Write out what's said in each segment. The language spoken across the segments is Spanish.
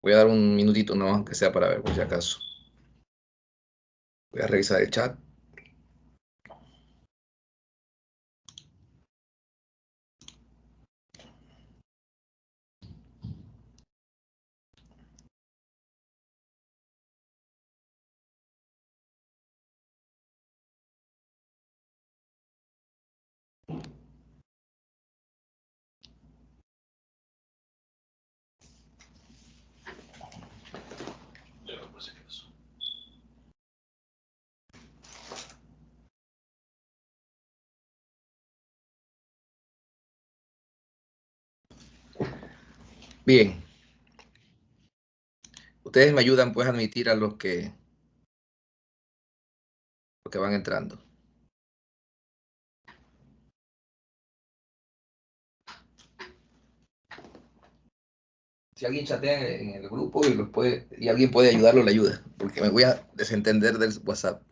Voy a dar un minutito nomás, aunque sea para ver, por si acaso. Voy a revisar el chat. Bien, ustedes me ayudan pues a admitir a los que van entrando. Si alguien chatea en el grupo y alguien puede ayudarlo, le ayuda, porque me voy a desentender del WhatsApp.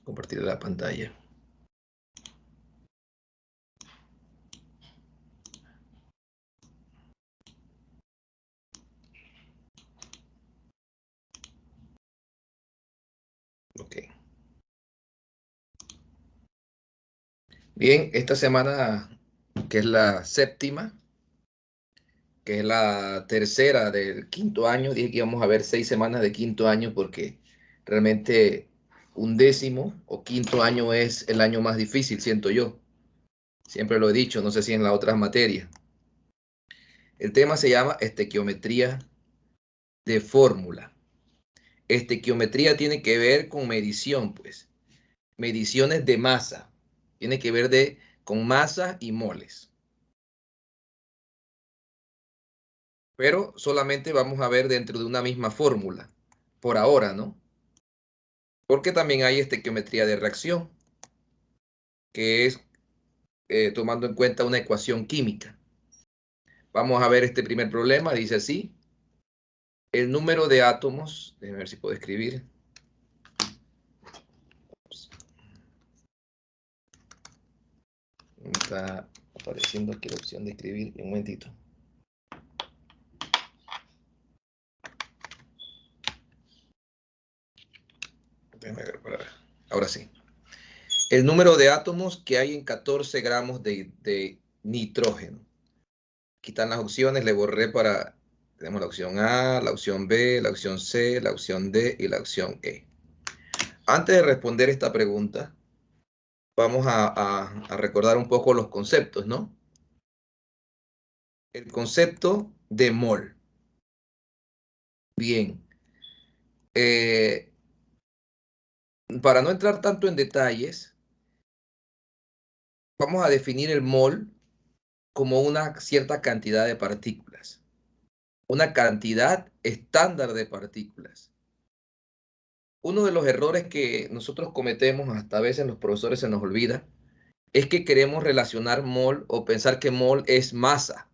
Compartir la pantalla. Ok. Bien, esta semana, que es la séptima, que es la tercera del quinto año, dije que íbamos a ver 6 semanas de quinto año porque realmente un décimo o quinto año es el año más difícil, siento yo. Siempre lo he dicho, no sé si en las otras materias. El tema se llama estequiometría de fórmula. Estequiometría tiene que ver con medición, pues. Mediciones de masa. Tiene que ver con masa y moles. Pero solamente vamos a ver dentro de una misma fórmula. Por ahora, ¿no? Porque también hay estequiometría de reacción, que es tomando en cuenta una ecuación química. Vamos a ver este primer problema. Dice así. El número de átomos, déjame ver si puedo escribir. Me está apareciendo aquí la opción de escribir. Un momentito. Déjame ver para ver. Ahora sí. El número de átomos que hay en 14 gramos de nitrógeno. Aquí están las opciones. Le borré para... Tenemos la opción A, la opción B, la opción C, la opción D y la opción E. Antes de responder esta pregunta, vamos a recordar un poco los conceptos, ¿no? El concepto de mol. Bien. Eh, para no entrar tanto en detalles, vamos a definir el mol como una cierta cantidad de partículas, una cantidad estándar de partículas. Uno de los errores que nosotros cometemos, hasta a veces los profesores se nos olvida, es que queremos relacionar mol o pensar que mol es masa.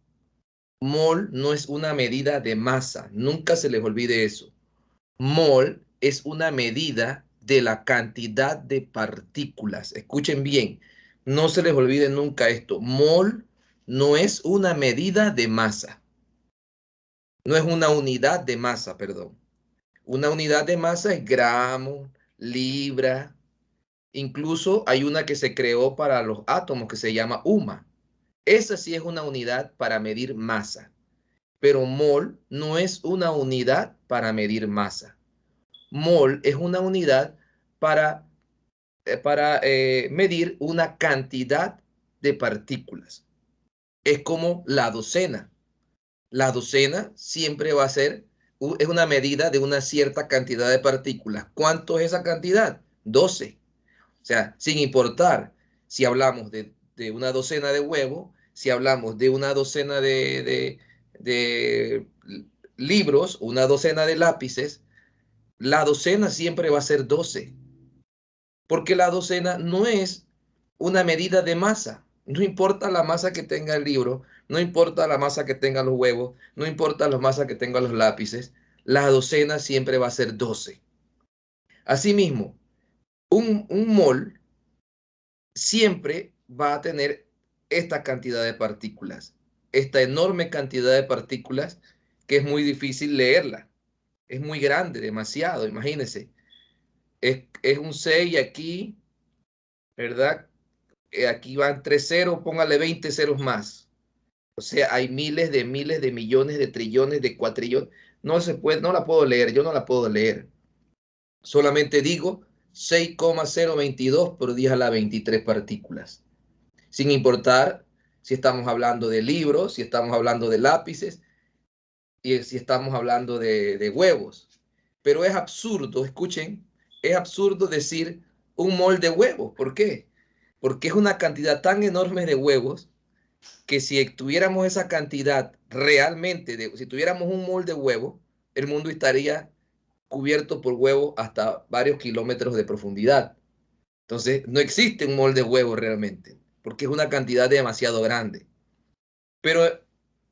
Mol no es una medida de masa, nunca se les olvide eso. Mol es una medida de la cantidad de partículas. Escuchen bien, no se les olvide nunca esto. Mol no es una medida de masa. No es una unidad de masa, perdón. Una unidad de masa es gramo, libra. Incluso hay una que se creó para los átomos que se llama UMA. Esa sí es una unidad para medir masa. Pero mol no es una unidad para medir masa. Mol es una unidad para, medir una cantidad de partículas. Es como la docena. La docena siempre va a ser, es una medida de una cierta cantidad de partículas. ¿Cuánto es esa cantidad? 12. O sea, sin importar si hablamos de una docena de huevos, si hablamos de una docena de libros, una docena de lápices, la docena siempre va a ser 12, porque la docena no es una medida de masa. No importa la masa que tenga el libro, no importa la masa que tengan los huevos, no importa la masa que tengan los lápices, la docena siempre va a ser 12. Asimismo, un mol siempre va a tener esta cantidad de partículas. esta enorme cantidad de partículas que es muy difícil leerla. Es muy grande, demasiado, imagínense. Es un 6 aquí, ¿verdad? Aquí van 3 ceros, póngale 20 ceros más. O sea, hay miles de millones, de trillones, de cuatrillones. No se puede, no la puedo leer, yo no la puedo leer. Solamente digo 6,022 por 10 a la 23 partículas. Sin importar si estamos hablando de libros, si estamos hablando de lápices y si estamos hablando de huevos. Pero es absurdo, escuchen, es absurdo decir un mol de huevos. ¿Por qué? Porque es una cantidad tan enorme de huevos que si tuviéramos esa cantidad realmente, si tuviéramos un mol de huevo, el mundo estaría cubierto por huevos hasta varios kilómetros de profundidad. Entonces, no existe un mol de huevo realmente, porque es una cantidad demasiado grande. Pero,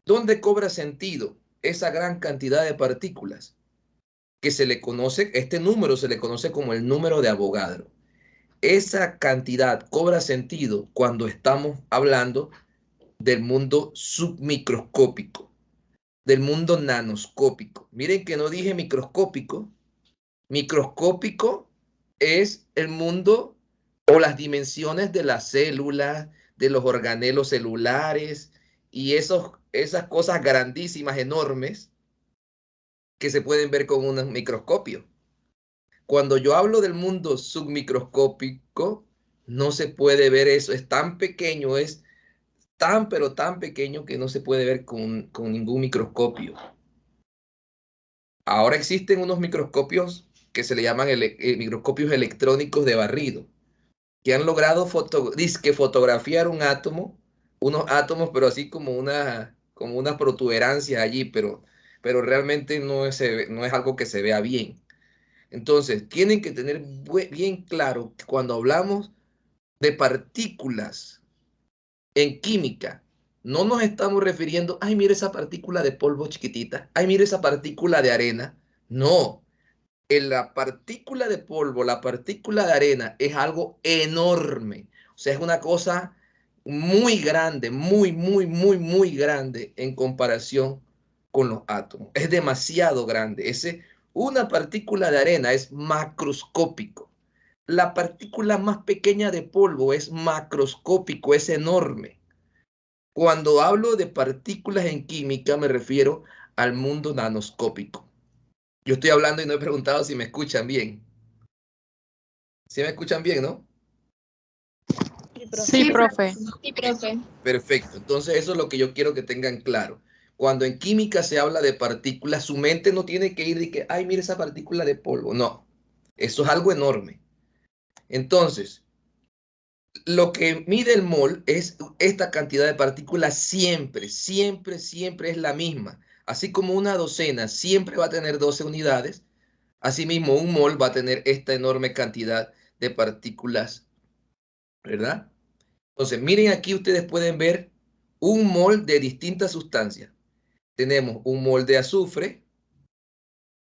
¿dónde cobra sentido esa gran cantidad de partículas? Que se le conoce, este número se le conoce como el número de Avogadro. Esa cantidad cobra sentido cuando estamos hablando del mundo submicroscópico, del mundo nanoscópico. Miren que no dije microscópico. Microscópico es el mundo o las dimensiones de las células, de los organelos celulares y esas cosas grandísimas, enormes, que se pueden ver con un microscopio. Cuando yo hablo del mundo submicroscópico, no se puede ver eso, es tan pequeño, es tan pero tan pequeño que no se puede ver con ningún microscopio. Ahora existen unos microscopios que se le llaman microscopios electrónicos de barrido, que han logrado fotografiar un átomo, unos átomos, pero así como una protuberancia allí, pero realmente no es algo que se vea bien. Entonces, tienen que tener bien claro que cuando hablamos de partículas en química, no nos estamos refiriendo, ay, mire esa partícula de polvo chiquitita, ay, mire esa partícula de arena. No, la partícula de polvo, la partícula de arena es algo enorme. O sea, es una cosa muy grande, muy grande en comparación con los átomos. Es demasiado grande. Una partícula de arena es macroscópico. La partícula más pequeña de polvo es macroscópico, es enorme. Cuando hablo de partículas en química me refiero al mundo nanoscópico. Yo estoy hablando y no he preguntado si me escuchan bien. ¿Sí me escuchan bien, no? Sí, profe. Sí, profe. Perfecto. Entonces eso es lo que yo quiero que tengan claro. Cuando en química se habla de partículas, su mente no tiene que ir de que, ay, mira esa partícula de polvo. No, eso es algo enorme. Entonces, lo que mide el mol es esta cantidad de partículas siempre es la misma. Así como una docena siempre va a tener 12 unidades, asimismo un mol va a tener esta enorme cantidad de partículas, ¿verdad? Entonces, miren aquí ustedes pueden ver un mol de distintas sustancias. Tenemos un mol de azufre,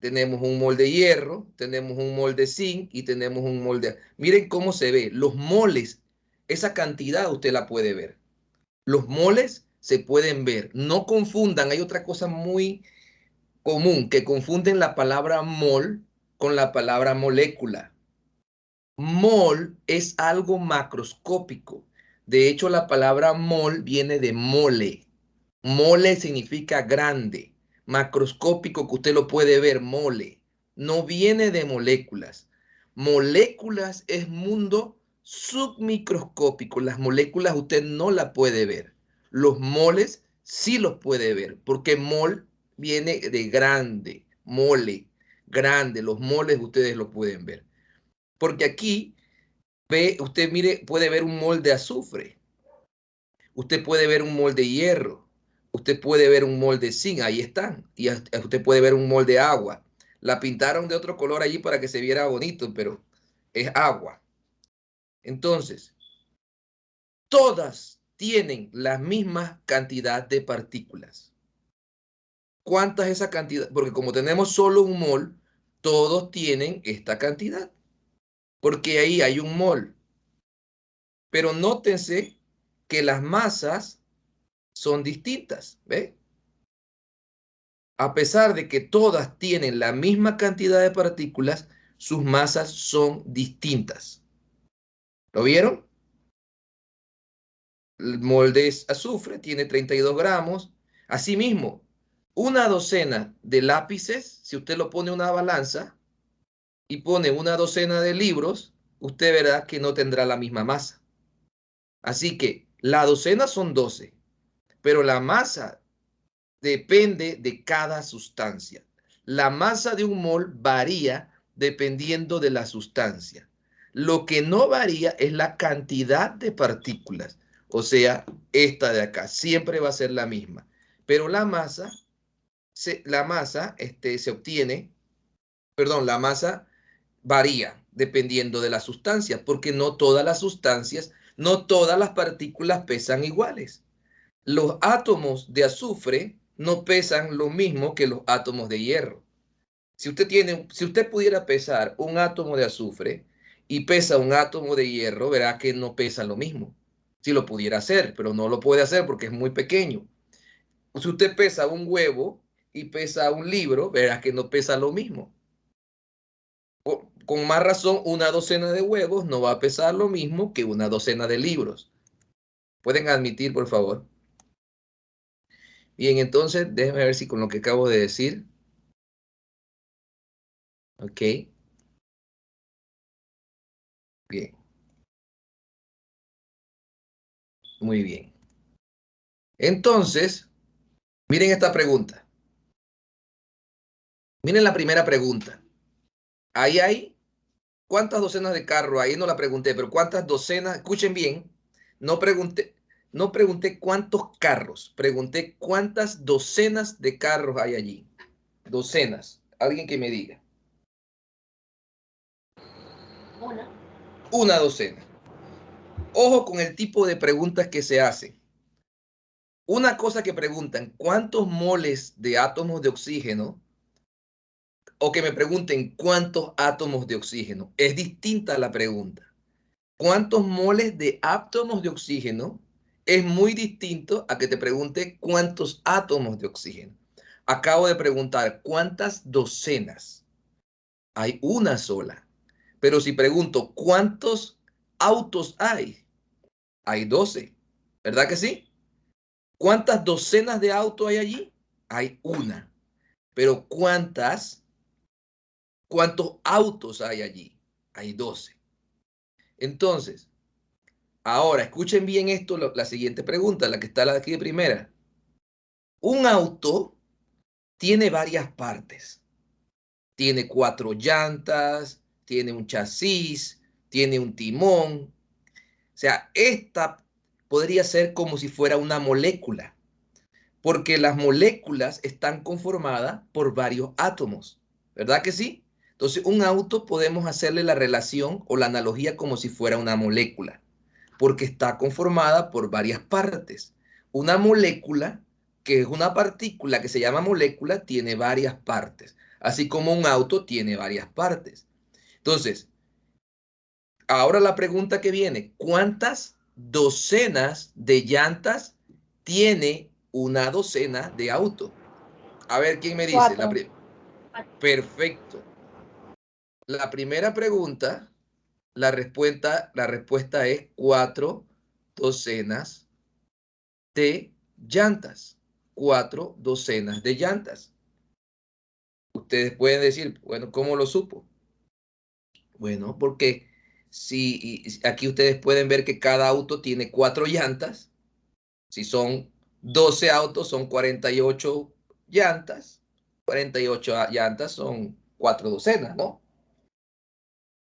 tenemos un mol de hierro, tenemos un mol de zinc y tenemos un mol de... Miren cómo se ve. Los moles, esa cantidad usted la puede ver. Los moles se pueden ver. No confundan, hay otra cosa muy común, que confunden la palabra mol con la palabra molécula. Mol es algo macroscópico. De hecho, la palabra mol viene de mole. Mole significa grande, macroscópico que usted lo puede ver, mole. No viene de moléculas. Moléculas es mundo submicroscópico. Las moléculas usted no las puede ver. Los moles sí los puede ver, porque mol viene de grande, mole, grande. Los moles ustedes lo pueden ver. Porque aquí usted mire, puede ver un mol de azufre, usted puede ver un mol de hierro, usted puede ver un mol de zinc, ahí están, y usted puede ver un mol de agua. La pintaron de otro color allí para que se viera bonito, pero es agua. Entonces, todas tienen la misma cantidad de partículas. ¿Cuántas es esa cantidad? Porque como tenemos solo un mol, todos tienen esta cantidad, porque ahí hay un mol. Pero nótense que las masas son distintas, ¿ve? A pesar de que todas tienen la misma cantidad de partículas, sus masas son distintas. ¿Lo vieron? El molde es azufre, tiene 32 gramos. Asimismo, una docena de lápices, si usted lo pone en una balanza y pone una docena de libros, usted verá que no tendrá la misma masa. Así que la docena son 12, pero la masa depende de cada sustancia. La masa de un mol varía dependiendo de la sustancia. Lo que no varía es la cantidad de partículas. O sea, esta de acá siempre va a ser la misma. Pero la masa se obtiene, perdón, la masa varía dependiendo de la sustancia, porque no todas las sustancias, no todas las partículas pesan iguales. Los átomos de azufre no pesan lo mismo que los átomos de hierro. Si usted pudiera pesar un átomo de azufre y pesa un átomo de hierro, verá que no pesa lo mismo. Si lo pudiera hacer, pero no lo puede hacer porque es muy pequeño. Si usted pesa un huevo y pesa un libro, verá que no pesa lo mismo. Con más razón, una docena de huevos no va a pesar lo mismo que una docena de libros. ¿Pueden admitir, por favor? Bien, entonces déjenme ver si con lo que acabo de decir. Ok, bien, muy bien. Entonces, miren esta pregunta. Miren la primera pregunta. Ahí hay, ¿cuántas docenas de carro? Ahí no la pregunté, pero ¿cuántas docenas? Escuchen bien, no pregunté, no pregunté cuántos carros, pregunté cuántas docenas de carros hay allí. Docenas. Alguien que me diga. Una docena. Ojo con el tipo de preguntas que se hacen. Una cosa que preguntan, ¿cuántos moles de átomos de oxígeno? O que me pregunten, ¿cuántos átomos de oxígeno? Es distinta la pregunta. ¿Cuántos moles de átomos de oxígeno? Es muy distinto a que te pregunte cuántos átomos de oxígeno. Acabo de preguntar, ¿cuántas docenas? Hay una sola. Pero si pregunto, ¿cuántos autos hay? Hay 12. ¿Verdad que sí? ¿Cuántas docenas de autos hay allí? Hay una. Pero ¿cuántos autos hay allí? Hay 12. Entonces, ahora escuchen bien esto, la siguiente pregunta, la que está aquí de primera. Un auto tiene varias partes. Tiene 4 llantas, tiene un chasis, tiene un timón. O sea, esta podría ser como si fuera una molécula, porque las moléculas están conformadas por varios átomos, ¿verdad que sí? Entonces, un auto podemos hacerle la relación o la analogía como si fuera una molécula, porque está conformada por varias partes. Una molécula, que es una partícula que se llama molécula, tiene varias partes, así como un auto tiene varias partes. Entonces, ahora la pregunta que viene, ¿cuántas docenas de llantas tiene una docena de auto? A ver, ¿quién me dice? Cuatro. Perfecto. La primera pregunta, la respuesta es 4 docenas de llantas. 4 docenas de llantas. Ustedes pueden decir, bueno, ¿cómo lo supo? Bueno, porque si aquí ustedes pueden ver que cada auto tiene 4 llantas. Si son 12 autos, son 48 llantas. 48 llantas son 4 docenas, ¿no?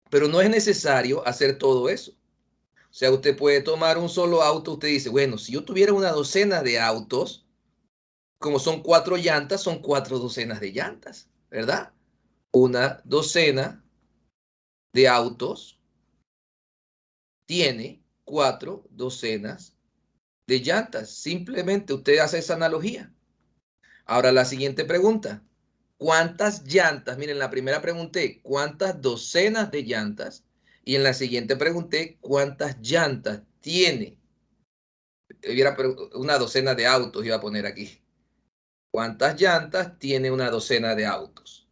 Pero no es necesario hacer todo eso. O sea, usted puede tomar un solo auto, usted dice, bueno, si yo tuviera una docena de autos, como son 4 llantas, son 4 docenas de llantas, ¿verdad? Una docena de autos tiene 4 docenas de llantas. Simplemente usted hace esa analogía. Ahora la siguiente pregunta. ¿Cuántas llantas? Miren, la primera pregunté, ¿cuántas docenas de llantas? Y en la siguiente pregunté, ¿cuántas llantas tiene una docena de autos, iba a poner aquí. ¿Cuántas llantas tiene una docena de autos?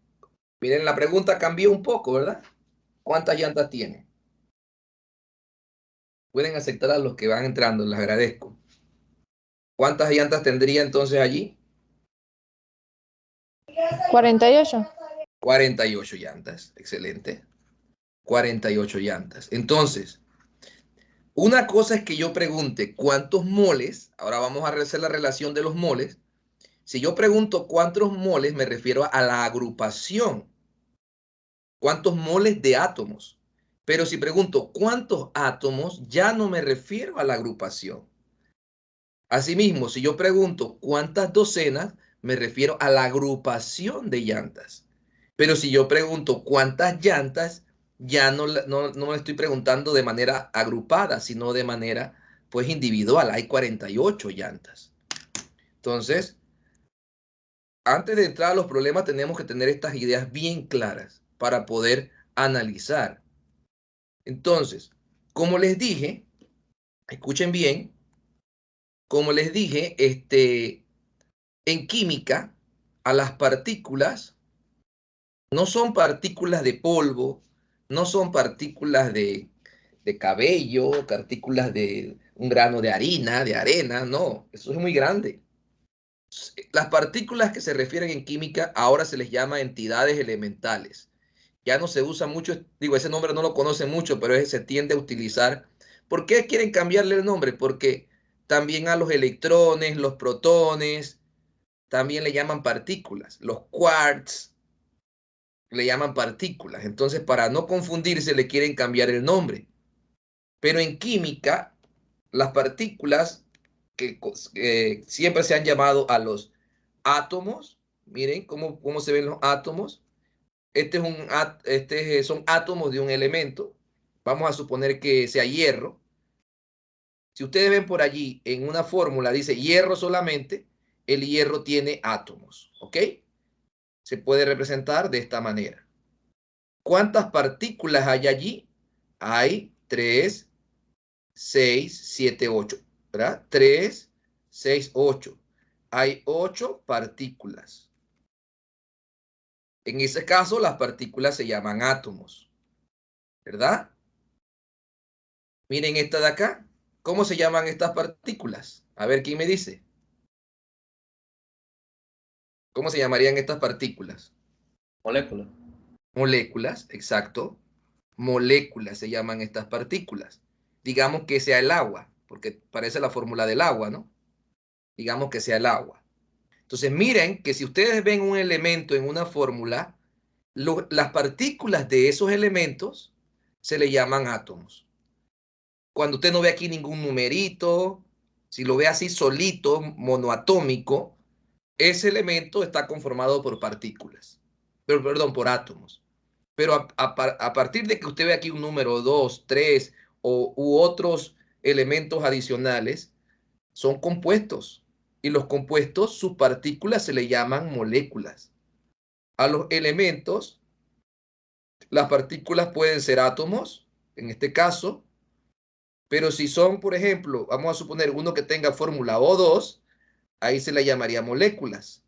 Miren, la pregunta cambió un poco, ¿verdad? ¿Cuántas llantas tiene? Pueden aceptar a los que van entrando, les agradezco. ¿Cuántas llantas tendría entonces allí? 48. 48 llantas, excelente. 48 llantas. Entonces, una cosa es que yo pregunte cuántos moles, ahora vamos a hacer la relación de los moles. Si yo pregunto cuántos moles, me refiero a la agrupación. ¿Cuántos moles de átomos? Pero si pregunto cuántos átomos, ya no me refiero a la agrupación. Asimismo, si yo pregunto cuántas docenas, me refiero a la agrupación de llantas. Pero si yo pregunto cuántas llantas, ya no me estoy preguntando de manera agrupada, sino de manera pues individual. Hay 48 llantas. Entonces, antes de entrar a los problemas, tenemos que tener estas ideas bien claras para poder analizar. Entonces, como les dije, escuchen bien, como les dije, en química, a las partículas no son partículas de polvo, no son partículas de cabello, partículas de un grano de harina, de arena, no, eso es muy grande. Las partículas que se refieren en química ahora se les llama entidades elementales. Ya no se usa mucho, digo, ese nombre no lo conocen mucho, pero se tiende a utilizar. ¿Por qué quieren cambiarle el nombre? Porque también a los electrones, los protones, también le llaman partículas. Los quarks le llaman partículas. Entonces, para no confundirse, le quieren cambiar el nombre. Pero en química, las partículas que siempre se han llamado a los átomos, miren cómo se ven los átomos. Son átomos de un elemento. Vamos a suponer que sea hierro. Si ustedes ven por allí en una fórmula dice hierro solamente, el hierro tiene átomos, ¿ok? Se puede representar de esta manera. ¿Cuántas partículas hay allí? Hay 3, 6, 7, 8, ¿verdad? 3, 6, 8. Hay 8 partículas. En ese caso, las partículas se llaman átomos, ¿verdad? Miren esta de acá. ¿Cómo se llaman estas partículas? A ver, ¿quién me dice? ¿Cómo se llamarían estas partículas? Molécula. Moléculas, exacto. Moléculas se llaman estas partículas. Digamos que sea el agua, porque parece la fórmula del agua, ¿no? Digamos que sea el agua. Entonces, miren que si ustedes ven un elemento en una fórmula, las partículas de esos elementos se le llaman átomos. Cuando usted no ve aquí ningún numerito, si lo ve así solito, monoatómico, ese elemento está conformado por partículas, perdón, por átomos. Pero a partir de que usted ve aquí un número 2, 3 u otros elementos adicionales, son compuestos. Y los compuestos, sus partículas se le llaman moléculas. A los elementos, las partículas pueden ser átomos, en este caso, pero si son, por ejemplo, vamos a suponer uno que tenga fórmula O2, ahí se le llamaría moléculas.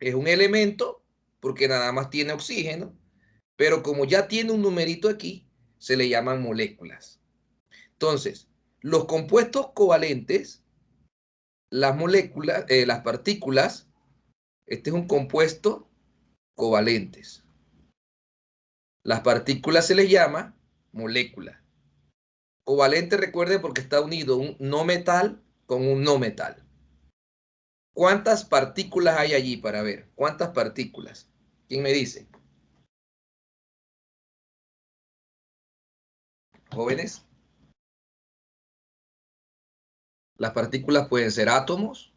Es un elemento porque nada más tiene oxígeno, pero como ya tiene un numerito aquí, se le llaman moléculas. Entonces, los compuestos covalentes, las moléculas, las partículas, este es un compuesto covalentes. Las partículas se les llama moléculas. Covalente, recuerde, porque está unido un no metal con un no metal. ¿Cuántas partículas hay allí para ver? ¿Cuántas partículas? ¿Quién me dice? Jóvenes. Las partículas pueden ser átomos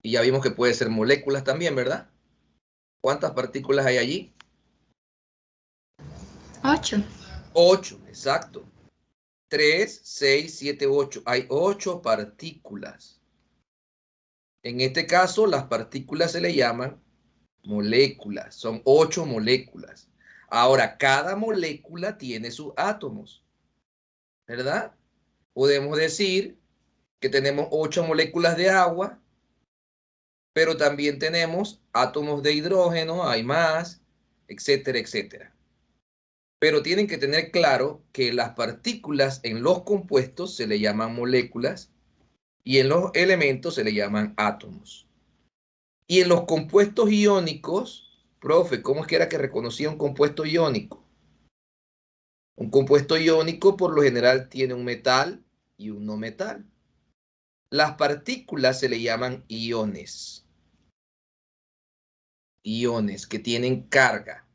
y ya vimos que pueden ser moléculas también, ¿verdad? ¿Cuántas partículas hay allí? 8. 8, exacto. 3, 6, 7, 8. Hay 8 partículas. En este caso, las partículas se le llaman moléculas. Son 8 moléculas. Ahora, cada molécula tiene sus átomos, ¿verdad? Podemos decir que tenemos 8 moléculas de agua, pero también tenemos átomos de hidrógeno, hay más, etcétera, etcétera. Pero tienen que tener claro que las partículas en los compuestos se le llaman moléculas y en los elementos se le llaman átomos. Y en los compuestos iónicos, profe, ¿cómo es que era que reconocía un compuesto iónico? Un compuesto iónico por lo general tiene un metal y un no metal. Las partículas se le llaman iones. Iones que tienen carga.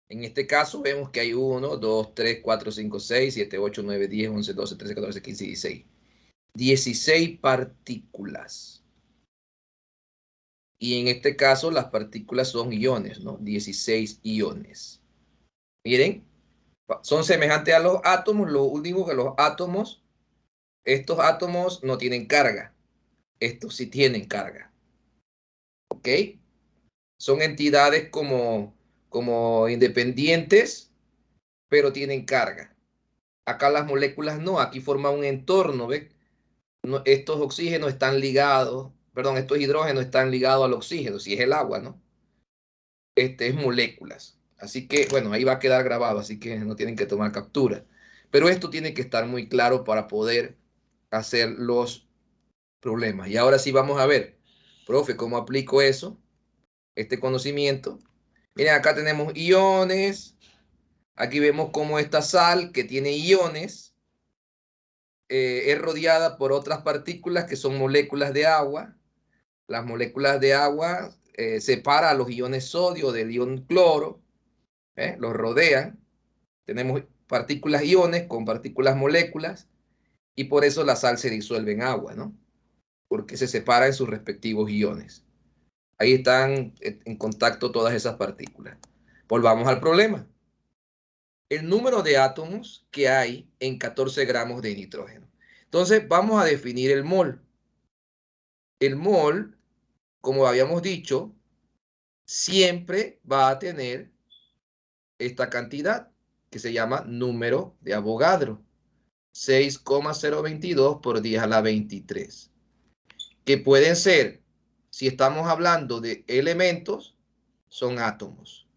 En este caso vemos que hay 1, 2, 3, 4, 5, 6, 7, 8, 9, 10, 11, 12, 13, 14, 15 y 16. 16 partículas. Y en este caso las partículas son iones, ¿no? 16 iones. Miren, son semejantes a los átomos, lo único que los átomos, estos átomos no tienen carga. Estos sí tienen carga. ¿Ok? Son entidades como independientes, pero tienen carga. Acá las moléculas no, aquí forman un entorno, ¿ves? No, estos oxígenos están ligados, perdón, estos hidrógenos están ligados al oxígeno, si es el agua, ¿no? Este es moléculas. Así que, bueno, ahí va a quedar grabado, así que no tienen que tomar captura. Pero esto tiene que estar muy claro para poder hacer los problemas. Y ahora sí vamos a ver, profe, ¿cómo aplico eso? Este conocimiento. Miren, acá tenemos iones. Aquí vemos cómo esta sal que tiene iones es rodeada por otras partículas que son moléculas de agua. Las moléculas de agua separan a los iones sodio del ion cloro, los rodean. Tenemos partículas iones con partículas moléculas y por eso la sal se disuelve en agua, ¿no? Porque se separa en sus respectivos iones. Ahí están en contacto todas esas partículas. Volvamos al problema. El número de átomos que hay en 14 gramos de nitrógeno. Entonces vamos a definir el mol. El mol, como habíamos dicho, siempre va a tener esta cantidad que se llama número de Avogadro. 6,022 por 10 a la 23. Que pueden ser, si estamos hablando de elementos, son átomos.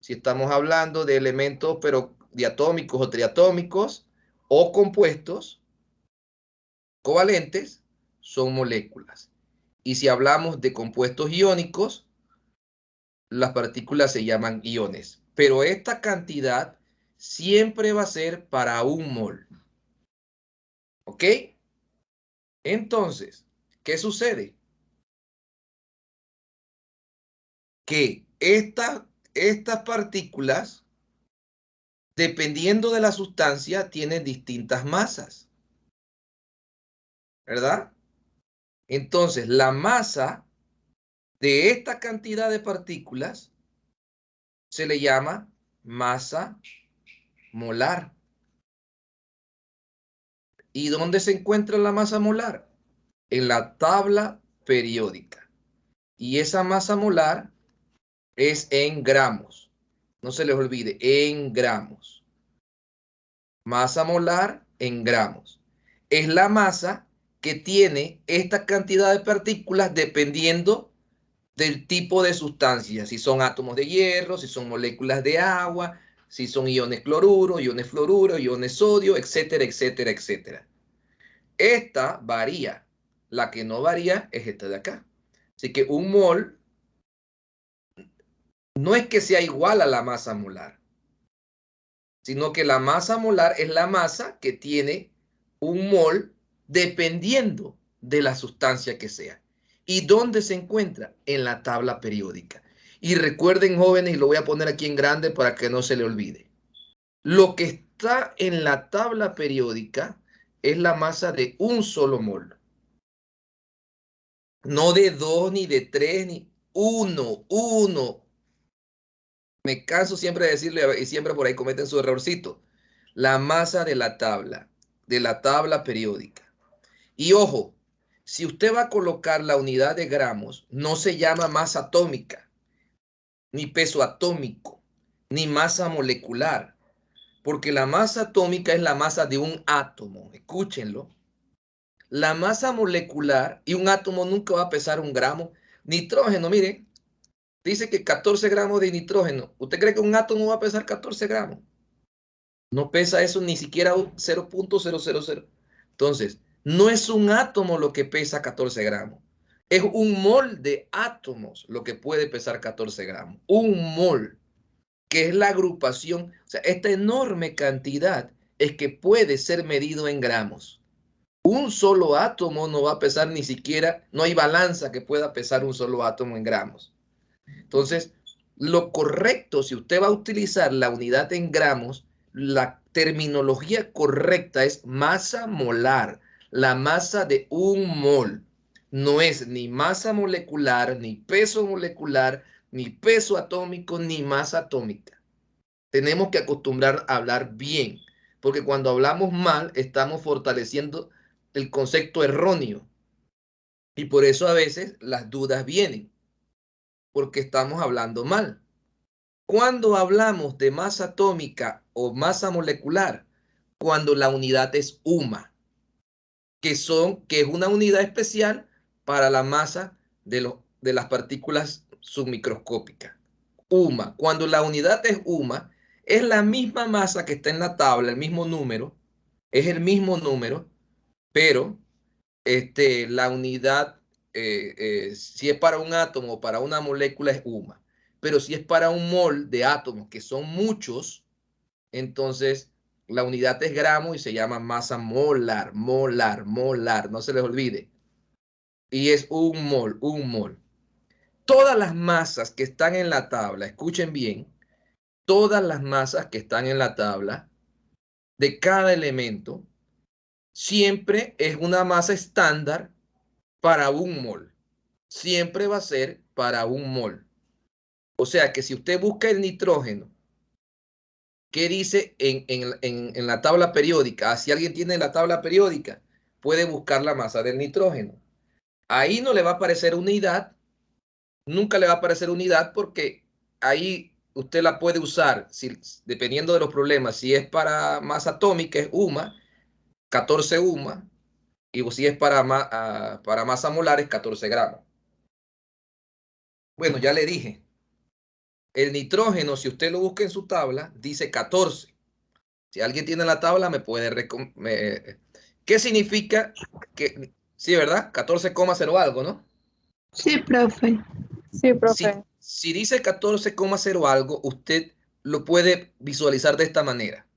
Si estamos hablando de elementos, pero diatómicos o triatómicos o compuestos covalentes, son moléculas. Y si hablamos de compuestos iónicos, las partículas se llaman iones. Pero esta cantidad siempre va a ser para un mol. ¿Ok? Entonces, ¿qué sucede? Que estas partículas, dependiendo de la sustancia, tienen distintas masas, ¿verdad? Entonces, la masa de esta cantidad de partículas se le llama masa molar. ¿Y dónde se encuentra la masa molar? En la tabla periódica. Y esa masa molar es en gramos. No se les olvide, en gramos. Masa molar en gramos. Es la masa que tiene esta cantidad de partículas dependiendo del tipo de sustancia, si son átomos de hierro, si son moléculas de agua, si son iones cloruro, iones fluoruro, iones sodio, etcétera, etcétera, etcétera. Esta varía. La que no varía es esta de acá. Así que un mol no es que sea igual a la masa molar, sino que la masa molar es la masa que tiene un mol dependiendo de la sustancia que sea. ¿Y dónde se encuentra? En la tabla periódica. Y recuerden, jóvenes, y lo voy a poner aquí en grande para que no se le olvide. Lo que está en la tabla periódica es la masa de un solo mol. No de dos, ni de tres, ni uno. Me canso siempre de decirle, y siempre por ahí cometen su errorcito. La masa de la tabla periódica. Y ojo, si usted va a colocar la unidad de gramos, no se llama masa atómica, ni peso atómico, ni masa molecular. Porque la masa atómica es la masa de un átomo. Escúchenlo. La masa molecular, y un átomo nunca va a pesar 1 gramo. Nitrógeno, miren, dice que 14 gramos de nitrógeno. ¿Usted cree que un átomo va a pesar 14 gramos? No pesa eso ni siquiera 0.000. Entonces, no es un átomo lo que pesa 14 gramos. Es un mol de átomos lo que puede pesar 14 gramos. Un mol, que es la agrupación. O sea, esta enorme cantidad es que puede ser medido en gramos. Un solo átomo no va a pesar ni siquiera, no hay balanza que pueda pesar un solo átomo en gramos. Entonces, lo correcto, si usted va a utilizar la unidad en gramos, la terminología correcta es masa molar, la masa de un mol. No es ni masa molecular, ni peso atómico, ni masa atómica. Tenemos que acostumbrar a hablar bien, porque cuando hablamos mal, estamos fortaleciendo el concepto erróneo. Y por eso a veces las dudas vienen, porque estamos hablando mal. Cuando hablamos de masa atómica o masa molecular, cuando la unidad es UMA, que es una unidad especial para la masa de las partículas submicroscópicas. UMA. Cuando la unidad es UMA, es la misma masa que está en la tabla, el mismo número, es el mismo número, pero la unidad, si es para un átomo o para una molécula, es UMA. Pero si es para un mol de átomos, que son muchos, entonces la unidad es gramo y se llama masa molar, molar, no se les olvide. Y es un mol, un mol. Todas las masas que están en la tabla, escuchen bien, todas las masas que están en la tabla de cada elemento, siempre es una masa estándar para un mol. Siempre va a ser para un mol. O sea que si usted busca el nitrógeno, ¿qué dice en la tabla periódica? Si alguien tiene la tabla periódica, puede buscar la masa del nitrógeno. Ahí no le va a aparecer unidad, nunca le va a aparecer unidad porque ahí usted la puede usar, dependiendo de los problemas. Si es para masa atómica, es UMA, 14 UMA, y si es para masa molar, es 14 gramos. Bueno, ya le dije, el nitrógeno, si usted lo busca en su tabla, dice 14. Si alguien tiene la tabla, me puede... ¿Qué significa? Sí, ¿verdad? 14,0 algo, ¿no? Sí, profe. Sí, profe. Si dice 14,0 algo, usted lo puede visualizar de esta manera.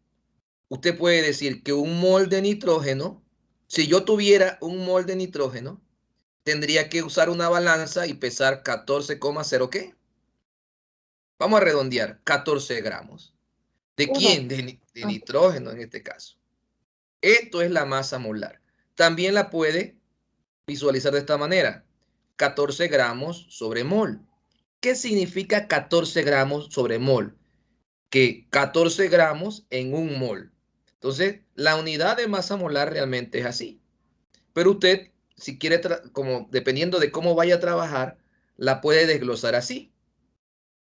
Usted puede decir que un mol de nitrógeno, si yo tuviera un mol de nitrógeno, tendría que usar una balanza y pesar 14,0 ¿qué? Vamos a redondear, 14 gramos. ¿De quién? De nitrógeno en este caso. Esto es la masa molar. También la puede visualizar de esta manera. 14 gramos sobre mol. ¿Qué significa 14 gramos sobre mol? Que 14 gramos en un mol. Entonces, la unidad de masa molar realmente es así. Pero usted, si quiere, como dependiendo de cómo vaya a trabajar, la puede desglosar así.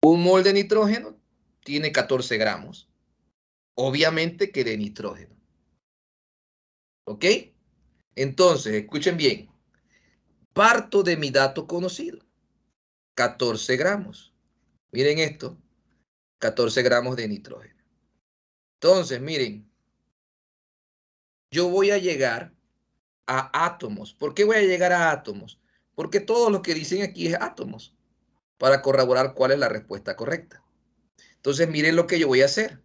Un mol de nitrógeno tiene 14 gramos. Obviamente que de nitrógeno. ¿Ok? Entonces, escuchen bien. Parto de mi dato conocido. 14 gramos. Miren esto. 14 gramos de nitrógeno. Entonces, miren. Yo voy a llegar a átomos. ¿Por qué voy a llegar a átomos? Porque todo lo que dicen aquí es átomos. Para corroborar cuál es la respuesta correcta. Entonces, miren lo que yo voy a hacer.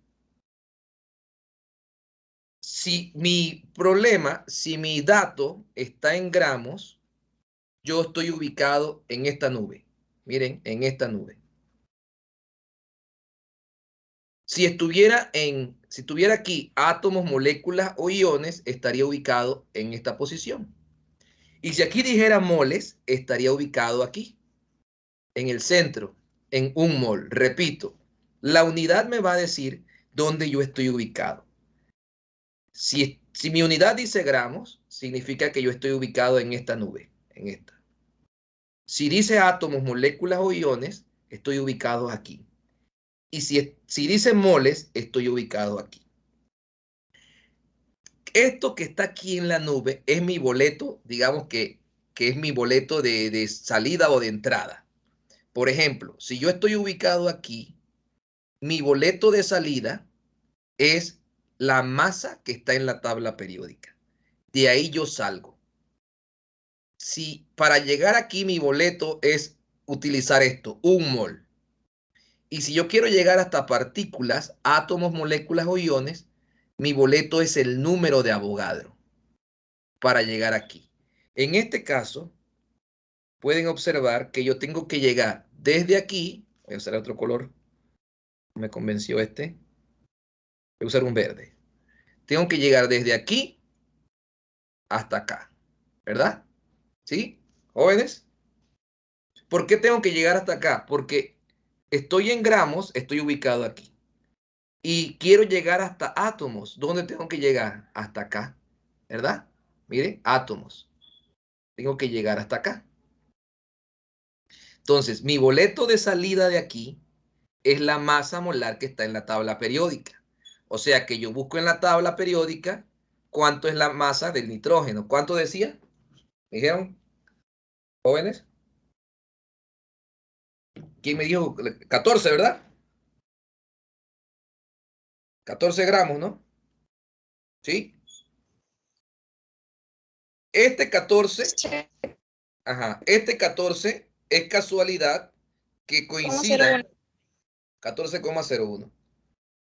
Si mi problema, si mi dato está en gramos, yo estoy ubicado en esta nube. Miren, en esta nube. Si tuviera aquí átomos, moléculas o iones, estaría ubicado en esta posición. Y si aquí dijera moles, estaría ubicado aquí, en el centro, en un mol. Repito, la unidad me va a decir dónde yo estoy ubicado. Si mi unidad dice gramos, significa que yo estoy ubicado en esta nube, en esta. Si dice átomos, moléculas o iones, estoy ubicado aquí. Y si dice moles, estoy ubicado aquí. Esto que está aquí en la nube es mi boleto, digamos que es mi boleto de salida o de entrada. Por ejemplo, si yo estoy ubicado aquí, mi boleto de salida es la masa que está en la tabla periódica. De ahí yo salgo. Si para llegar aquí mi boleto es utilizar esto, un mol. Y si yo quiero llegar hasta partículas, átomos, moléculas o iones, mi boleto es el número de Avogadro para llegar aquí. En este caso, pueden observar que yo tengo que llegar desde aquí, voy a usar otro color, me convenció este, voy a usar un verde. Tengo que llegar desde aquí hasta acá, ¿verdad? ¿Sí? Jóvenes, ¿por qué tengo que llegar hasta acá? Porque estoy en gramos, estoy ubicado aquí. Y quiero llegar hasta átomos. ¿Dónde tengo que llegar? Hasta acá, ¿verdad? Mire, átomos. Tengo que llegar hasta acá. Entonces, mi boleto de salida de aquí es la masa molar que está en la tabla periódica. O sea que yo busco en la tabla periódica cuánto es la masa del nitrógeno. ¿Cuánto decía? ¿Me dijeron, jóvenes? ¿Quién me dijo? 14, ¿verdad? 14 gramos, ¿no? ¿Sí? Este 14, Sí. ajá, este 14 es casualidad que coincida, 14,01.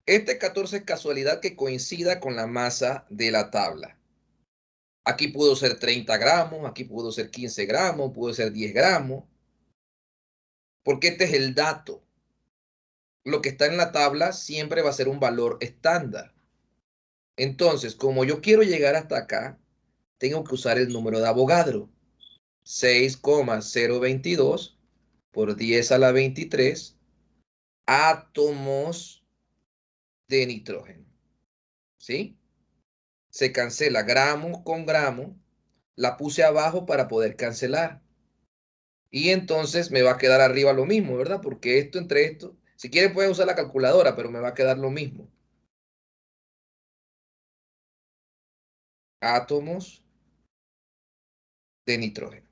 Este 14 es casualidad que coincida con la masa de la tabla. Aquí pudo ser 30 gramos, aquí pudo ser 15 gramos, pudo ser 10 gramos, porque este es el dato. Lo que está en la tabla siempre va a ser un valor estándar. Entonces, como yo quiero llegar hasta acá, tengo que usar el número de Avogadro. 6,022 por 10 a la 23 átomos de nitrógeno. ¿Sí? Se cancela gramos con gramo. La puse abajo para poder cancelar. Y entonces me va a quedar arriba lo mismo, ¿verdad? Porque esto entre esto, si quieren pueden usar la calculadora, pero me va a quedar lo mismo. Átomos de nitrógeno.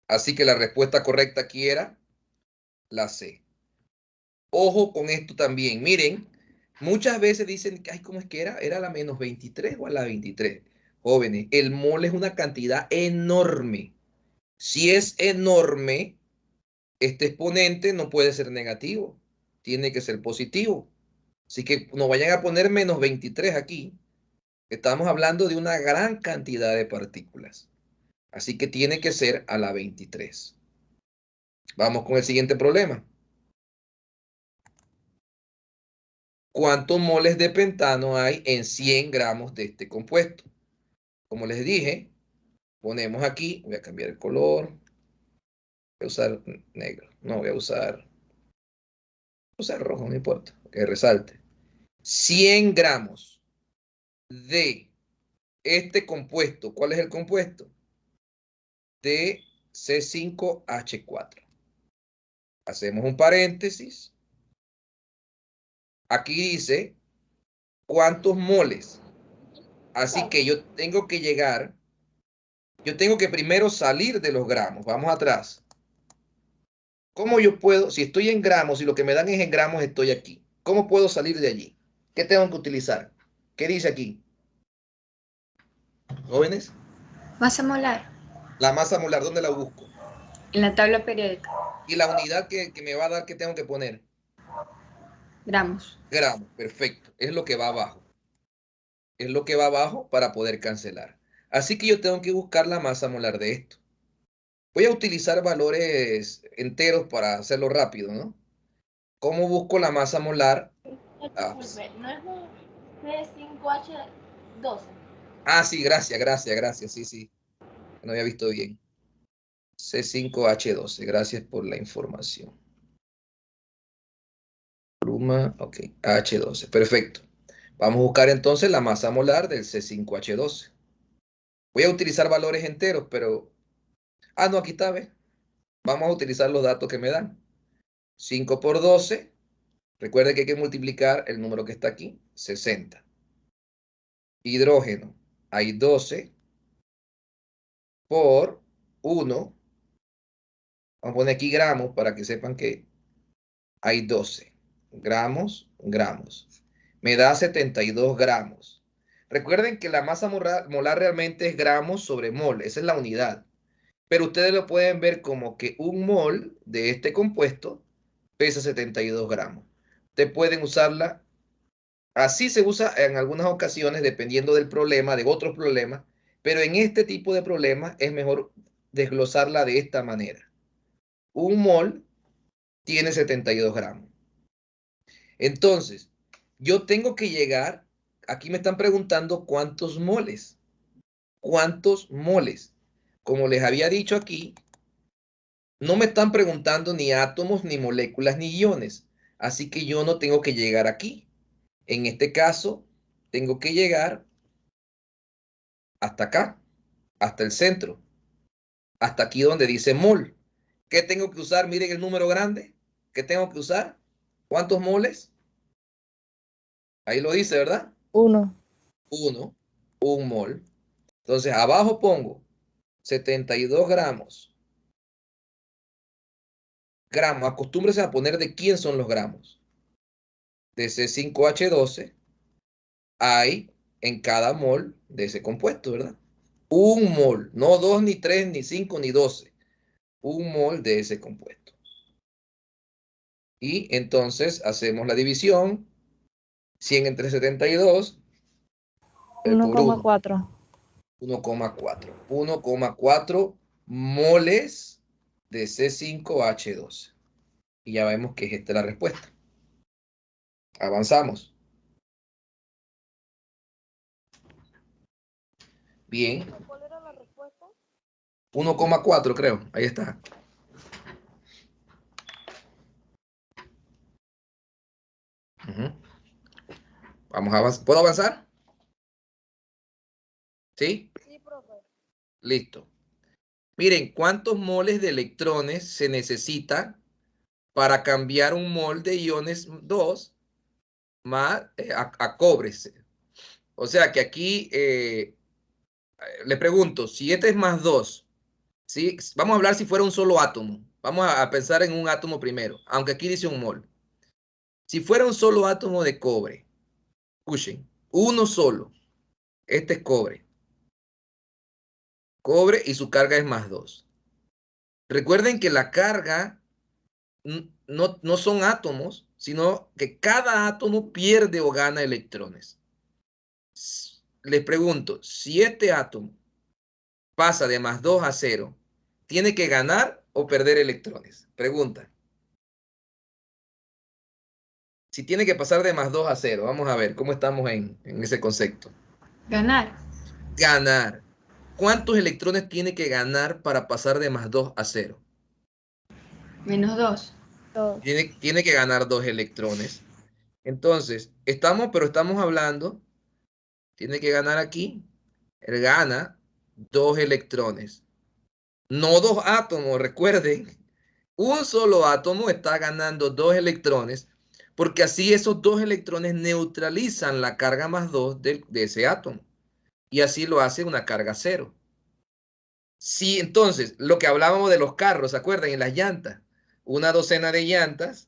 Así que la respuesta correcta aquí era la C. Ojo con esto también. Miren, muchas veces dicen, ay, ¿cómo es que era? ¿Era la menos 23 o a la 23? Jóvenes, el mol es una cantidad enorme. Si es enorme, este exponente no puede ser negativo, tiene que ser positivo. Así que no vayan a poner menos 23 aquí. Estamos hablando de una gran cantidad de partículas. Así que tiene que ser a la 23. Vamos con el siguiente problema. ¿Cuántos moles de pentano hay en 100 gramos de este compuesto? Como les dije, ponemos aquí, voy a cambiar el color, voy a usar negro, no voy a usar rojo, no importa, que resalte. 100 gramos de este compuesto, ¿cuál es el compuesto? De C5H4. Hacemos un paréntesis. Aquí dice cuántos moles. Así que yo tengo que llegar, yo tengo que primero salir de los gramos. Vamos atrás. ¿Cómo yo puedo, si estoy en gramos y lo que me dan es en gramos, estoy aquí? ¿Cómo puedo salir de allí? ¿Qué tengo que utilizar? ¿Qué dice aquí? Jóvenes, Masa molar. la masa molar, ¿dónde la busco? En la tabla periódica. Y la unidad que me va a dar, ¿qué tengo que poner? Gramos. Gramos, perfecto. Es lo que va abajo. Es lo que va abajo para poder cancelar. Así que yo tengo que buscar la masa molar de esto. Voy a utilizar valores enteros para hacerlo rápido, ¿no? ¿Cómo busco la masa molar? Ah, No es un C5H12. sí, gracias. Sí, sí. No había visto bien. C5H12. Gracias por la información. Pluma, ok. H12. Perfecto. Vamos a buscar entonces la masa molar del C5H12. Voy a utilizar valores enteros, pero... no, aquí está, ¿ves? Vamos a utilizar los datos que me dan. 5 por 12. Recuerde que hay que multiplicar el número que está aquí, 60. hidrógeno. Hay 12 por 1. Vamos a poner aquí gramos para que sepan que hay 12. Gramos, gramos. Me da 72 gramos. Recuerden que la masa molar realmente es gramos sobre mol. Esa es la unidad. Pero ustedes lo pueden ver como que un mol de este compuesto pesa 72 gramos. Ustedes pueden usarla. Así se usa en algunas ocasiones, dependiendo del problema, de otros problemas. Pero en este tipo de problemas es mejor desglosarla de esta manera. Un mol tiene 72 gramos. Entonces, yo tengo que llegar, aquí me están preguntando cuántos moles. ¿Cuántos moles? Como les había dicho aquí, no me están preguntando ni átomos, ni moléculas, ni iones. Así que yo no tengo que llegar aquí. En este caso, tengo que llegar hasta acá, hasta el centro, hasta aquí donde dice mol. ¿Qué tengo que usar? Miren el número grande. ¿Qué tengo que usar? ¿Cuántos moles? Ahí lo dice, ¿verdad? 1. 1, un mol. Entonces, abajo pongo 72 gramos. Gramos, acostúmbrese a poner de quién son los gramos. De C5H12 hay en cada mol de ese compuesto, ¿verdad? Un mol, no 2, ni 3, ni 5, ni 12. Un mol de ese compuesto. Y entonces hacemos la división. 100 entre 72 por 1. 1,4. 1,4. 1,4 moles de C5H12. Y ya vemos que es esta la respuesta. Avanzamos. Bien. ¿Cuál era la respuesta? 1,4 creo. Ahí está. Vamos a avanzar. ¿Puedo avanzar? ¿Sí? Sí, profe. Listo. Miren, ¿cuántos moles de electrones se necesita para cambiar un mol de iones 2 más a cobre? O sea que aquí le pregunto, si este es más 2, ¿sí? Vamos a hablar si fuera un solo átomo. Vamos a pensar en un átomo primero, aunque aquí dice un mol. Si fuera un solo átomo de cobre, escuchen, uno solo, este es cobre. Cobre y su carga es más 2. Recuerden que la carga no son átomos, sino que cada átomo pierde o gana electrones. Les pregunto, si este átomo pasa de más 2 a 0, ¿tiene que ganar o perder electrones? Pregunta. Si tiene que pasar de más 2 a 0, vamos a ver cómo estamos en ese concepto. Ganar. Ganar. ¿Cuántos electrones tiene que ganar para pasar de más 2 a 0? Menos 2. 2. Tiene que ganar 2 electrones. Entonces, pero estamos hablando, tiene que ganar aquí. Él gana 2 electrones. No 2 átomos, recuerden. Un solo átomo está ganando 2 electrones, porque así esos 2 electrones neutralizan la carga más 2 de ese átomo. Y así lo hace una carga 0. Sí, entonces, lo que hablábamos de los carros, ¿se acuerdan? En las llantas. Una docena de llantas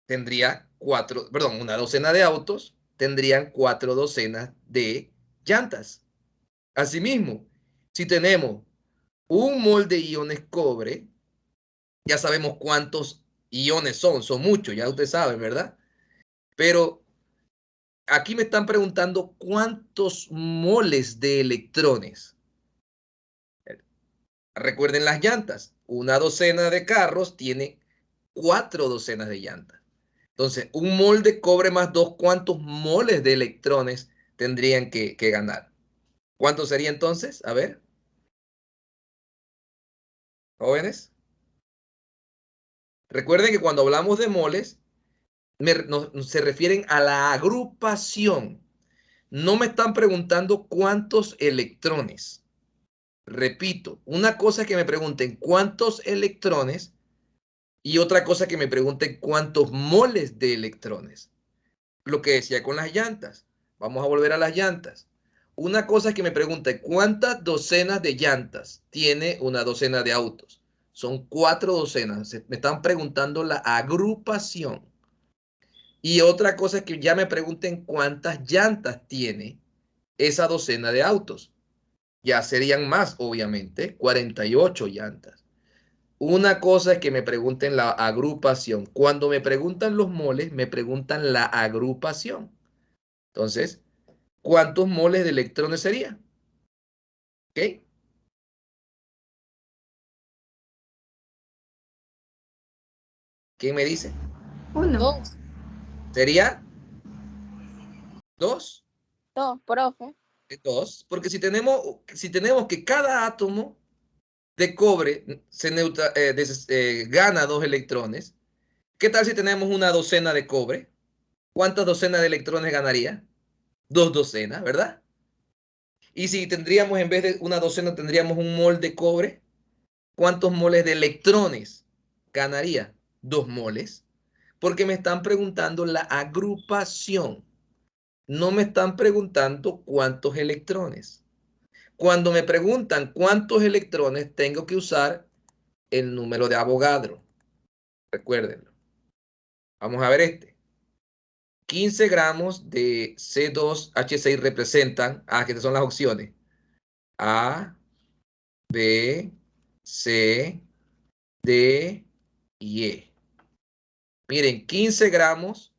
tendría una docena de autos tendrían 4 docenas de llantas. Asimismo, si tenemos un mol de iones cobre, ya sabemos cuántos iones son muchos, ya ustedes saben, ¿verdad? Pero aquí me están preguntando cuántos moles de electrones. Recuerden las llantas, una docena de carros tiene 4 docenas de llantas. Entonces, un mol de cobre más 2, ¿cuántos moles de electrones tendrían que ganar? ¿Cuánto sería entonces? A ver, jóvenes. Recuerden que cuando hablamos de moles, se refieren a la agrupación. No me están preguntando cuántos electrones. Repito, una cosa es que me pregunten cuántos electrones y otra cosa que me pregunten cuántos moles de electrones. Lo que decía con las llantas. Vamos a volver a las llantas. Una cosa es que me pregunta, ¿cuántas docenas de llantas tiene una docena de autos? Son 4 docenas. Me están preguntando la agrupación. Y otra cosa es que ya me pregunten cuántas llantas tiene esa docena de autos. Ya serían más, obviamente, 48 llantas. Una cosa es que me pregunten la agrupación. Cuando me preguntan los moles, me preguntan la agrupación. Entonces, ¿cuántos moles de electrones sería? ¿Ok? ¿Quién me dice? 1. 2. ¿Sería 2? 2, profe. 2, porque si tenemos que cada átomo de cobre gana 2 electrones, ¿qué tal si tenemos una docena de cobre? ¿Cuántas docenas de electrones ganaría? 2 docenas, ¿verdad? Y si tendríamos, en vez de una docena, tendríamos un mol de cobre, ¿cuántos moles de electrones ganaría? 2 moles. Porque me están preguntando la agrupación. No me están preguntando cuántos electrones. Cuando me preguntan cuántos electrones, tengo que usar el número de Avogadro. Recuérdenlo. Vamos a ver este. 15 gramos de C2H6 representan, que estas son las opciones. A, B, C, D y E. Miren, 15 gramos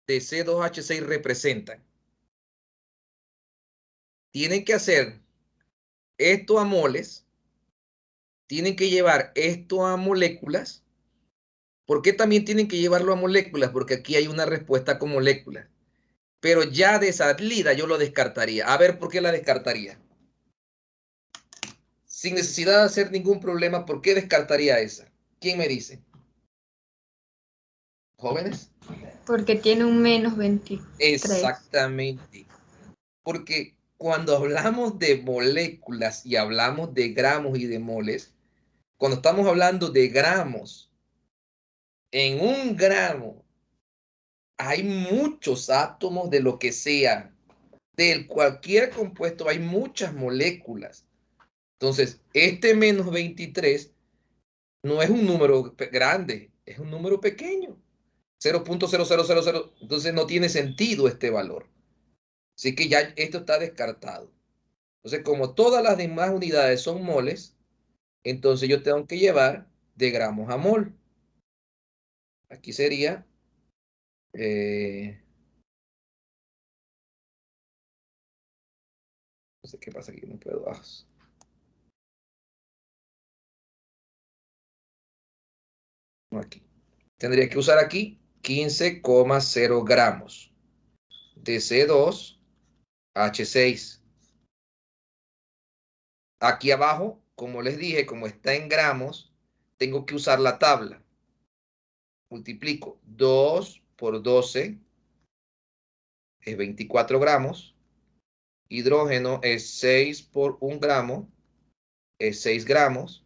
de C2H6 representan. Tienen que hacer esto a moles, tienen que llevar esto a moléculas. ¿Por qué también tienen que llevarlo a moléculas? Porque aquí hay una respuesta con moléculas. Pero ya de salida yo lo descartaría. A ver, ¿por qué la descartaría? Sin necesidad de hacer ningún problema, ¿por qué descartaría esa? ¿Quién me dice? ¿Jóvenes? Porque tiene un menos 23. Exactamente. Porque cuando hablamos de moléculas y hablamos de gramos y de moles, cuando estamos hablando de gramos, en un gramo hay muchos átomos de lo que sea. De cualquier compuesto hay muchas moléculas. Entonces, este menos 23 no es un número grande, es un número pequeño. 0.0000. Entonces no tiene sentido este valor. Así que ya esto está descartado. Entonces, como todas las demás unidades son moles, entonces yo tengo que llevar de gramos a mol. Aquí sería no sé qué pasa aquí, no puedo. No, aquí. Tendría que usar aquí 15,0 gramos de C2H6. Aquí abajo, como les dije, como está en gramos, tengo que usar la tabla. Multiplico 2 por 12, es 24 gramos. Hidrógeno es 6 por 1 gramo, es 6 gramos.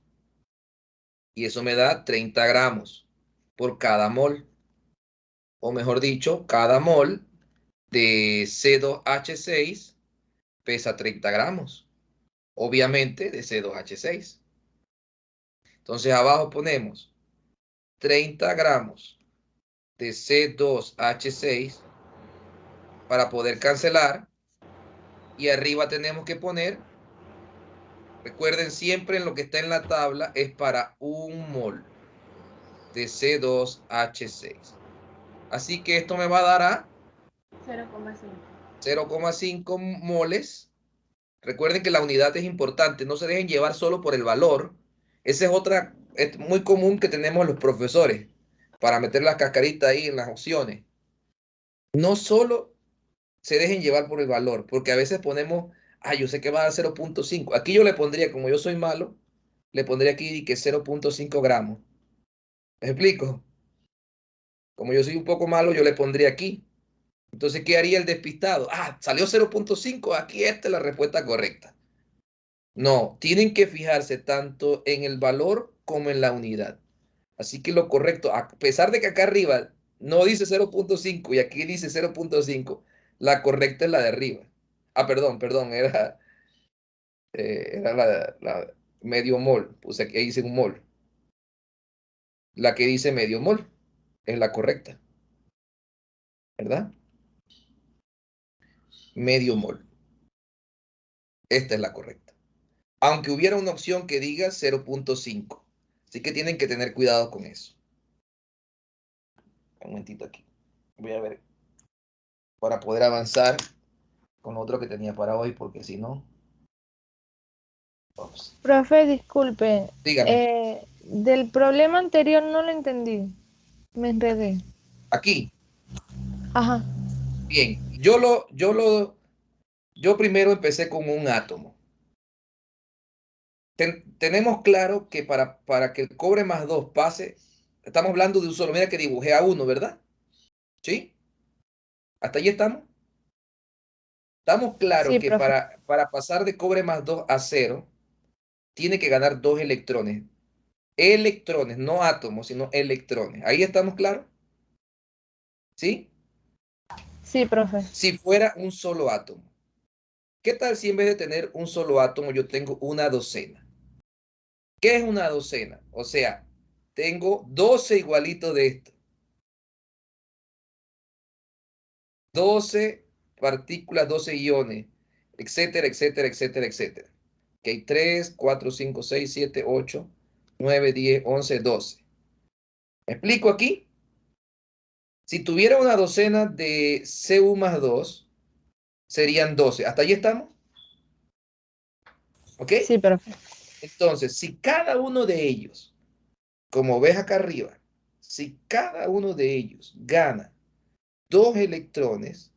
Y eso me da 30 gramos por cada mol. O mejor dicho, cada mol de C2H6 pesa 30 gramos. Obviamente de C2H6. Entonces abajo ponemos 30 gramos de C2H6 para poder cancelar. Y arriba tenemos que poner, recuerden siempre en lo que está en la tabla es para un mol de C2H6. Así que esto me va a dar a 0,5 moles. Recuerden que la unidad es importante, no se dejen llevar solo por el valor. Esa es otra, es muy común que tenemos los profesores para meter la cascarita ahí en las opciones. No solo se dejen llevar por el valor, porque a veces ponemos, yo sé que va a dar 0.5. Aquí yo le pondría, como yo soy malo, le pondría aquí que 0.5 gramos. ¿Me explico? Como yo soy un poco malo, yo le pondría aquí. Entonces, ¿qué haría el despistado? Salió 0.5, aquí esta es la respuesta correcta. No, tienen que fijarse tanto en el valor como en la unidad. Así que lo correcto, a pesar de que acá arriba no dice 0.5 y aquí dice 0.5, la correcta es la de arriba. Perdón, era la medio mol. Puse aquí, ahí dice un mol. La que dice medio mol es la correcta, ¿verdad? Medio mol. Esta es la correcta. Aunque hubiera una opción que diga 0.5. Así que tienen que tener cuidado con eso. Un momentito aquí. Voy a ver para poder avanzar con otro que tenía para hoy, porque si no... Ups. Profe, disculpe. Dígame, Del problema anterior no lo entendí. Me enredé. aquí, Ajá. bien. Yo primero empecé con un átomo. Tenemos claro que para que el cobre más 2 pase, estamos hablando de un solo. Mira que dibujé a 1, ¿verdad? ¿Sí? ¿Hasta allí estamos? Estamos claros Sí, que profe. para pasar de cobre más 2 a 0, tiene que ganar 2 electrones. Electrones, no átomos, sino electrones. ¿Ahí estamos claros? ¿Sí? Sí, profe. Si fuera un solo átomo. ¿Qué tal si en vez de tener un solo átomo yo tengo una docena? ¿Qué es una docena? O sea, tengo 12 igualitos de esto. 12 partículas, 12 iones, etcétera, etcétera, etcétera, etcétera. Ok, 3, 4, 5, 6, 7, 8, 9, 10, 11, 12. ¿Me explico aquí? Si tuviera una docena de Cu más 2, serían 12. ¿Hasta ahí estamos? ¿Ok? Sí, profe. Entonces, si cada uno de ellos, como ves acá arriba, si cada uno de ellos gana 2 electrones,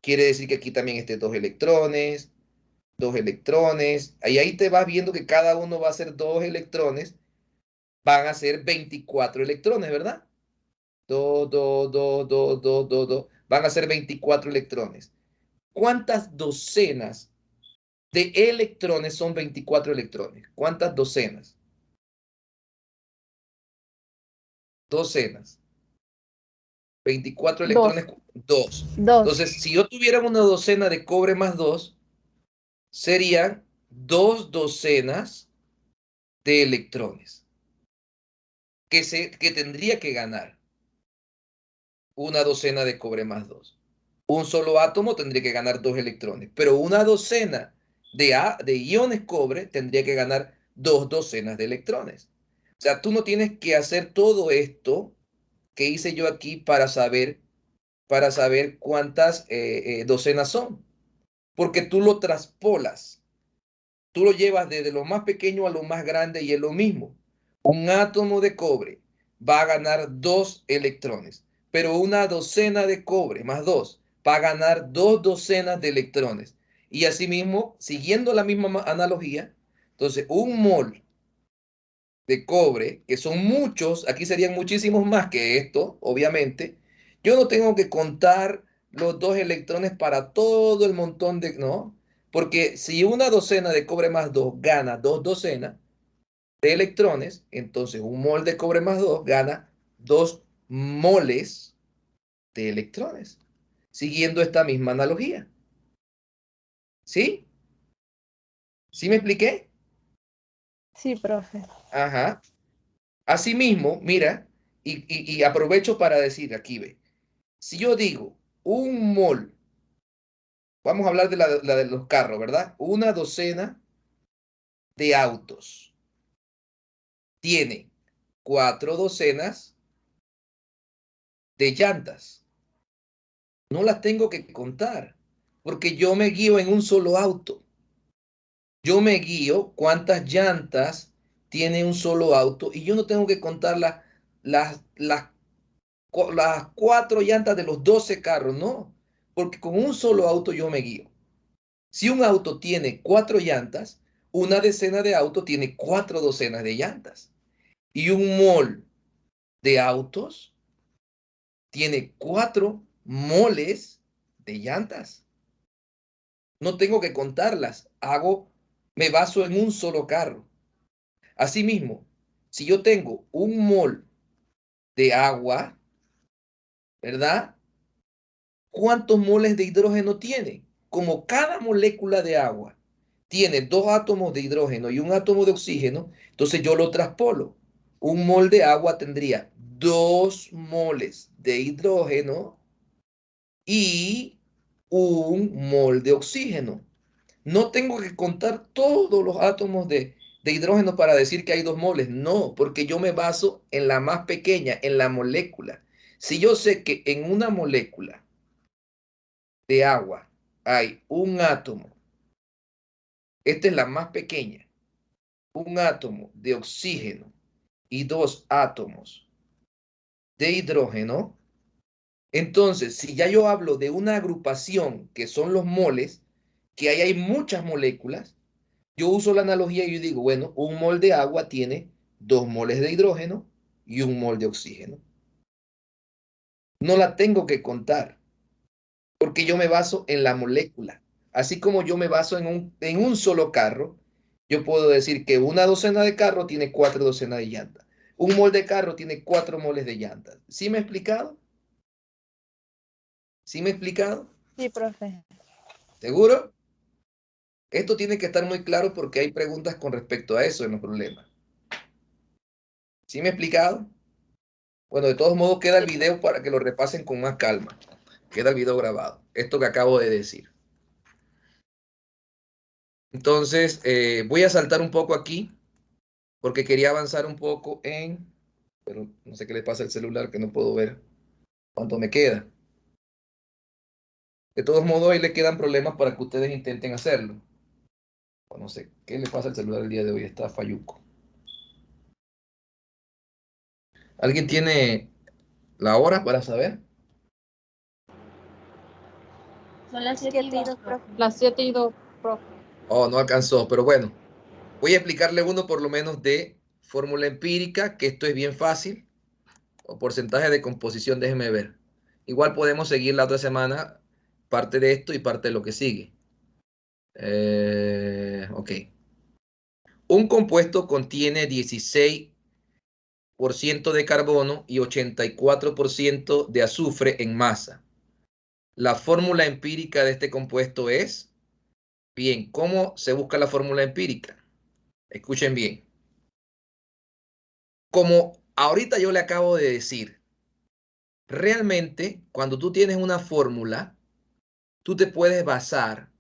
quiere decir que aquí también esté 2 electrones, ahí te vas viendo que cada uno va a ser 2 electrones, van a ser 24 electrones, ¿verdad? 2, 2, 2, 2, 2, 2, 2, van a ser 24 electrones. ¿Cuántas docenas de electrones son 24 electrones? ¿Cuántas docenas? Docenas. 24 Dos. electrones, 2. Dos. Entonces, si yo tuviera una docena de cobre más 2, serían 2 docenas de electrones que tendría que ganar una docena de cobre más 2. Un solo átomo tendría que ganar 2 electrones, pero una docena de iones cobre tendría que ganar 2 docenas de electrones. O sea, tú no tienes que hacer todo esto que hice yo aquí para saber cuántas docenas son, porque tú lo traspolas, tú lo llevas desde lo más pequeño a lo más grande y es lo mismo. Un átomo de cobre va a ganar 2 electrones, pero una docena de cobre más 2 va a ganar 2 docenas de electrones. Y asimismo, siguiendo la misma analogía, entonces un mol de cobre, que son muchos, aquí serían muchísimos más que esto, obviamente, yo no tengo que contar los 2 electrones para todo el montón de... No, porque si una docena de cobre más 2 gana 2 docenas de electrones, entonces un mol de cobre más 2 gana 2 moles de electrones, siguiendo esta misma analogía. ¿Sí? ¿Sí me expliqué? Sí, profe. Ajá. Asimismo, mira, y aprovecho para decir aquí, ve, si yo digo un mol, vamos a hablar de la de los carros, ¿verdad? Una docena de autos tiene 4 docenas de llantas. No las tengo que contar, porque yo me guío en un solo auto. Yo me guío cuántas llantas tiene un solo auto y yo no tengo que contar las, las, las 4 llantas de los 12 carros, no, porque con un solo auto yo me guío. Si un auto tiene 4 llantas, una decena de autos tiene 4 docenas de llantas. Y un mol de autos tiene 4 moles de llantas. No tengo que contarlas. Me baso en un solo carro. Asimismo, si yo tengo un mol de agua, ¿verdad? ¿Cuántos moles de hidrógeno tiene? como cada molécula de agua tiene 2 átomos de hidrógeno y 1 átomo de oxígeno, entonces yo lo traspolo. Un mol de agua tendría 2 moles de hidrógeno y 1 mol de oxígeno. No tengo que contar todos los átomos de hidrógeno para decir que hay 2 moles. No, porque yo me baso en la más pequeña, en la molécula. Si yo sé que en una molécula de agua hay 1 átomo, esta es la más pequeña, 1 átomo de oxígeno y 2 átomos de hidrógeno, entonces si ya yo hablo de una agrupación que son los moles, que ahí hay muchas moléculas, yo uso la analogía y yo digo, bueno, 1 mol de agua tiene 2 moles de hidrógeno y 1 mol de oxígeno. No la tengo que contar, porque yo me baso en la molécula. Así como yo me baso en un solo carro, yo puedo decir que una docena de carros tiene 4 docenas de llantas. 1 mol de carro tiene 4 moles de llantas. ¿Sí me he explicado? ¿Sí me he explicado? Sí, profe. ¿Seguro? Esto tiene que estar muy claro porque hay preguntas con respecto a eso en los problemas. ¿Sí me he explicado? Bueno, de todos modos queda el video para que lo repasen con más calma. Queda el video grabado. Esto que acabo de decir. Entonces, voy a saltar un poco aquí porque quería avanzar un poco pero no sé qué le pasa al celular que no puedo ver cuánto me queda. De todos modos, ahí le quedan problemas para que ustedes intenten hacerlo. O no sé qué le pasa al celular el día de hoy. Está falluco. ¿Alguien tiene la hora para saber? Son las 7:02, 7:02, profe. profe. Las 7:02, profe. Oh, no alcanzó, pero bueno. Voy a explicarle uno por lo menos de fórmula empírica, que esto es bien fácil. O porcentaje de composición, déjeme ver. Igual podemos seguir la otra semana parte de esto y parte de lo que sigue. Ok. Un compuesto contiene 16% de carbono y 84% de azufre en masa. La fórmula empírica de este compuesto es, bien, ¿cómo se busca la fórmula empírica? Escuchen bien. Como ahorita yo le acabo de decir, realmente cuando tú tienes una fórmula, tú te puedes basar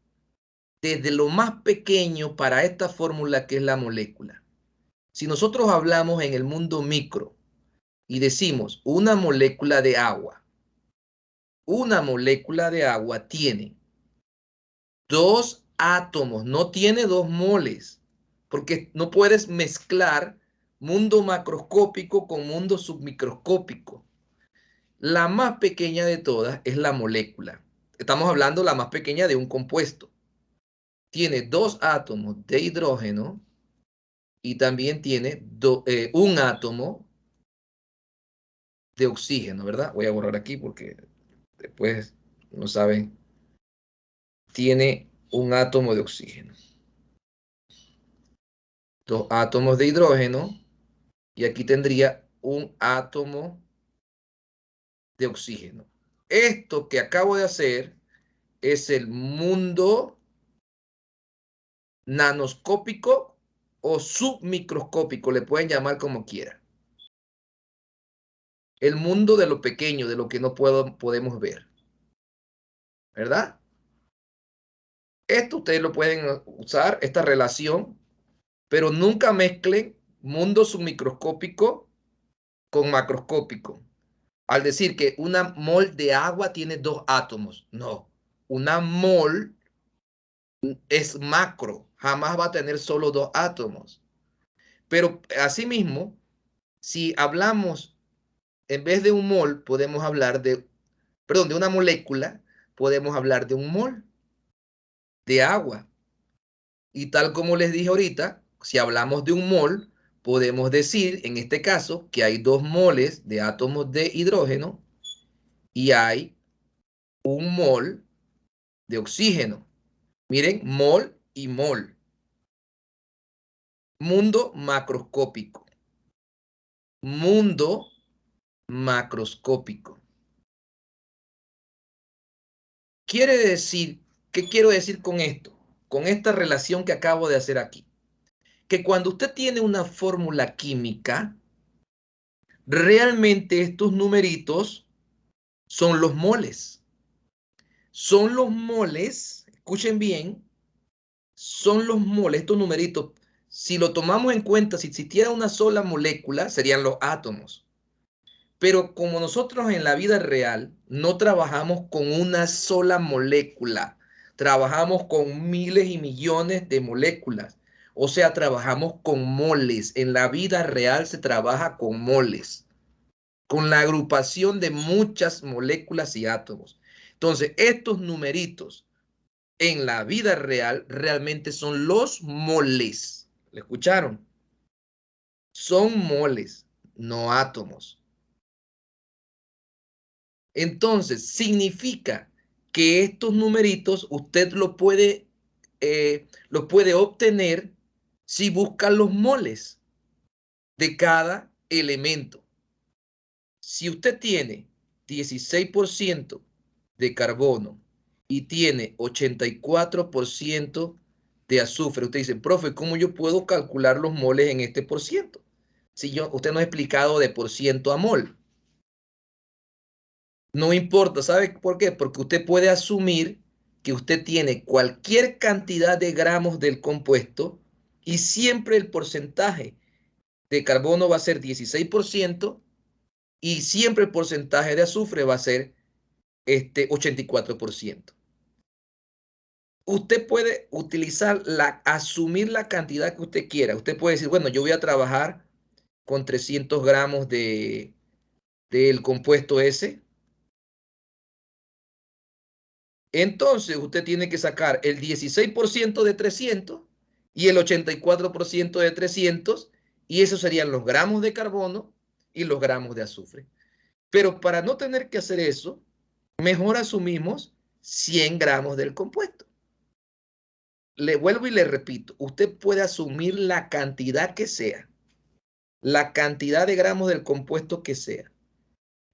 desde lo más pequeño para esta fórmula que es la molécula. Si nosotros hablamos en el mundo micro y decimos una molécula de agua tiene 2 átomos, no tiene 2 moles, porque no puedes mezclar mundo macroscópico con mundo submicroscópico. La más pequeña de todas es la molécula. Estamos hablando la más pequeña de un compuesto. Tiene 2 átomos de hidrógeno y también tiene 1 átomo de oxígeno, ¿verdad? Voy a borrar aquí porque después no saben. Tiene 1 átomo de oxígeno, 2 átomos de hidrógeno y aquí tendría 1 átomo de oxígeno. Esto que acabo de hacer es el mundo nanoscópico o submicroscópico, le pueden llamar como quiera. El mundo de lo pequeño, de lo que no podemos ver, ¿verdad? Esto ustedes lo pueden usar, esta relación, pero nunca mezclen mundo submicroscópico con macroscópico. Al decir que una mol de agua tiene 2 átomos, no, una mol es macro, jamás va a tener solo 2 átomos. Pero asimismo, si hablamos, en vez de un mol, podemos hablar de una molécula, podemos hablar de un mol de agua. Y tal como les dije ahorita, si hablamos de un mol, podemos decir, en este caso, que hay 2 moles de átomos de hidrógeno y hay 1 mol de oxígeno. Miren, mol y mol. Mundo macroscópico. Mundo macroscópico. Quiere decir ¿Qué quiero decir con esto? Con esta relación que acabo de hacer aquí. Que cuando usted tiene una fórmula química, realmente estos numeritos son los moles. Son los moles, escuchen bien, son los moles, estos numeritos. Si lo tomamos en cuenta, si existiera una sola molécula, serían los átomos. Pero como nosotros en la vida real no trabajamos con una sola molécula, trabajamos con miles y millones de moléculas. O sea, trabajamos con moles. En la vida real se trabaja con moles, con la agrupación de muchas moléculas y átomos. Entonces, estos numeritos en la vida real realmente son los moles. ¿Le escucharon? Son moles, no átomos. Entonces, significa que estos numeritos usted lo puede obtener si busca los moles de cada elemento. Si usted tiene 16% de carbono y tiene 84% de azufre, usted dice, profe, ¿cómo yo puedo calcular los moles en este por ciento? Si usted no ha explicado de por ciento a mol. No importa, ¿sabe por qué? Porque usted puede asumir que usted tiene cualquier cantidad de gramos del compuesto y siempre el porcentaje de carbono va a ser 16% y siempre el porcentaje de azufre va a ser 84%. Usted puede asumir la cantidad que usted quiera. Usted puede decir, bueno, yo voy a trabajar con 300 gramos del compuesto S. Entonces usted tiene que sacar el 16% de 300 y el 84% de 300 y esos serían los gramos de carbono y los gramos de azufre. Pero para no tener que hacer eso, mejor asumimos 100 gramos del compuesto. Le vuelvo y le repito, usted puede asumir la cantidad que sea, la cantidad de gramos del compuesto que sea,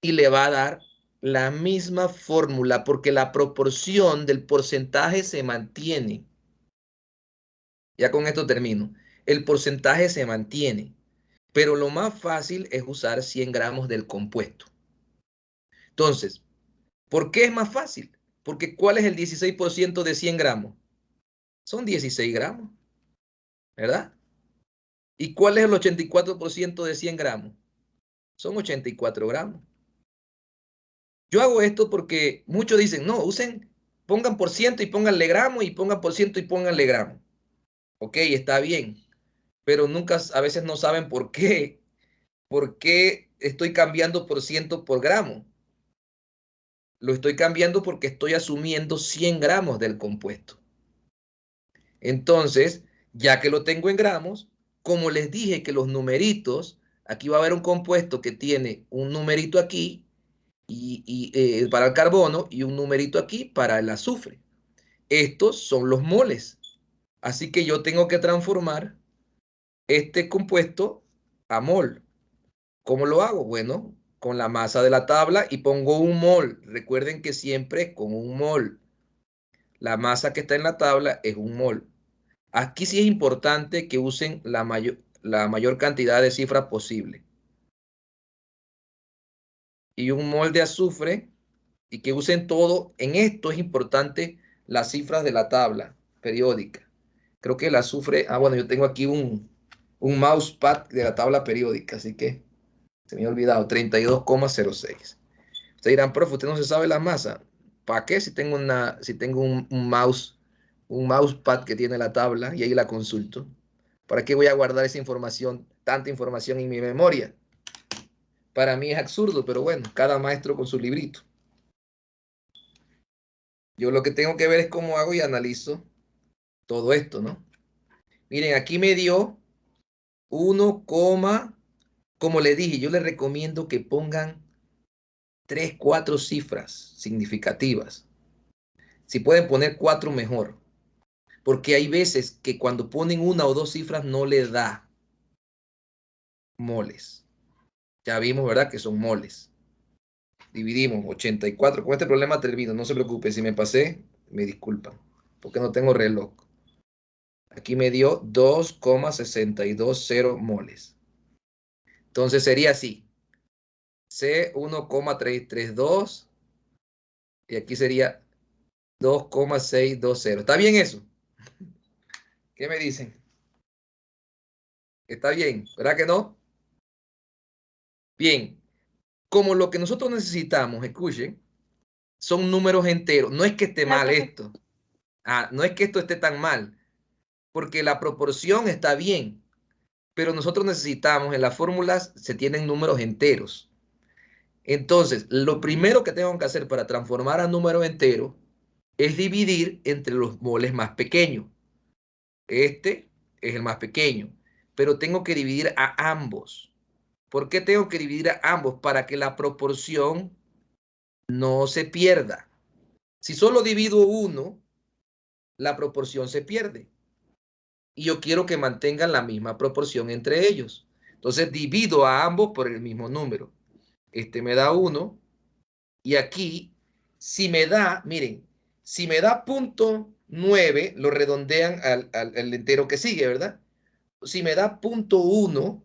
y le va a dar la misma fórmula porque la proporción del porcentaje se mantiene. Ya con esto termino. El porcentaje se mantiene, pero lo más fácil es usar 100 gramos del compuesto. Entonces, ¿por qué es más fácil? Porque ¿cuál es el 16% de 100 gramos? Son 16 gramos, ¿verdad? ¿Y cuál es el 84% de 100 gramos? Son 84 gramos. Yo hago esto porque muchos dicen, no, pongan por ciento y pónganle gramos y pongan por ciento y pónganle gramos. Ok, está bien, pero nunca, a veces no saben por qué estoy cambiando por ciento por gramo. Lo estoy cambiando porque estoy asumiendo 100 gramos del compuesto. Entonces, ya que lo tengo en gramos, como les dije que los numeritos, aquí va a haber un compuesto que tiene un numerito aquí para el carbono y un numerito aquí para el azufre. Estos son los moles. Así que yo tengo que transformar este compuesto a mol. ¿Cómo lo hago? Bueno, con la masa de la tabla y pongo un mol. Recuerden que siempre con un mol. La masa que está en la tabla es un mol. Aquí sí es importante que usen la mayor cantidad de cifras posible. Y un mol de azufre y que usen todo. En esto es importante las cifras de la tabla periódica. Creo que el azufre, bueno, yo tengo aquí un mousepad de la tabla periódica, así que se me ha olvidado, 32,06. Ustedes dirán, profe, usted no se sabe la masa. ¿Para qué si tengo un mousepad que tiene la tabla y ahí la consulto? ¿Para qué voy a guardar esa información, tanta información en mi memoria? Para mí es absurdo, pero bueno, cada maestro con su librito. Yo lo que tengo que ver es cómo hago y analizo todo esto, ¿no? Miren, aquí me dio 1, como le dije, yo les recomiendo que pongan 3, 4 cifras significativas. Si pueden poner 4, mejor. Porque hay veces que cuando ponen 1 o 2 cifras no le da moles. Ya vimos, ¿verdad? Que son moles. Dividimos 84. Con este problema termino. No se preocupe. Si me pasé, me disculpan. porque no tengo reloj. Aquí me dio 2,620 moles. Entonces sería así. C1,332 y aquí sería 2,620. ¿Está bien eso? ¿Qué me dicen? ¿Está bien? ¿Verdad que no? Bien. Como lo que nosotros necesitamos, escuchen, son números enteros. No es que esté mal esto. No es que esto esté tan mal, porque la proporción está bien, pero nosotros necesitamos, en las fórmulas se tienen números enteros. Entonces, lo primero que tengo que hacer para transformar a número entero es dividir entre los moles más pequeños. Este es el más pequeño, pero tengo que dividir a ambos. ¿Por qué tengo que dividir a ambos? Para que la proporción no se pierda. Si solo divido uno, la proporción se pierde. Y yo quiero que mantengan la misma proporción entre ellos. Entonces divido a ambos por el mismo número. Este me da 1 y aquí, si me da, miren, si me da 0,9, lo redondean al entero que sigue, ¿verdad? Si me da 0,1,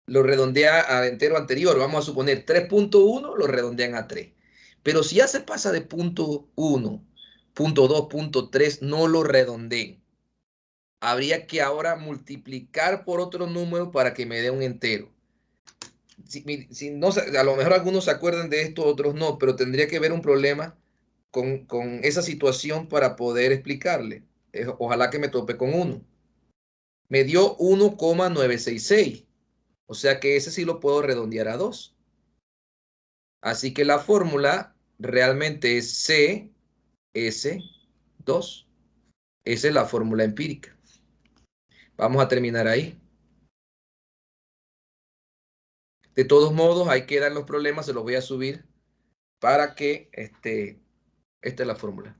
lo redondea al entero anterior. Vamos a suponer 3,1, lo redondean a 3. Pero si ya se pasa de 0,1, 0,2, 0,3, no lo redondeen. Habría que ahora multiplicar por otro número para que me dé un entero. Si no, a lo mejor algunos se acuerdan de esto, otros no, pero tendría que haber un problema con esa situación para poder explicarle. Ojalá que me tope con uno. Me dio 1,966. O sea que ese sí lo puedo redondear a 2. Así que la fórmula realmente es CS2. Esa es la fórmula empírica. Vamos a terminar ahí. De todos modos, ahí quedan los problemas, se los voy a subir para que esta es la fórmula.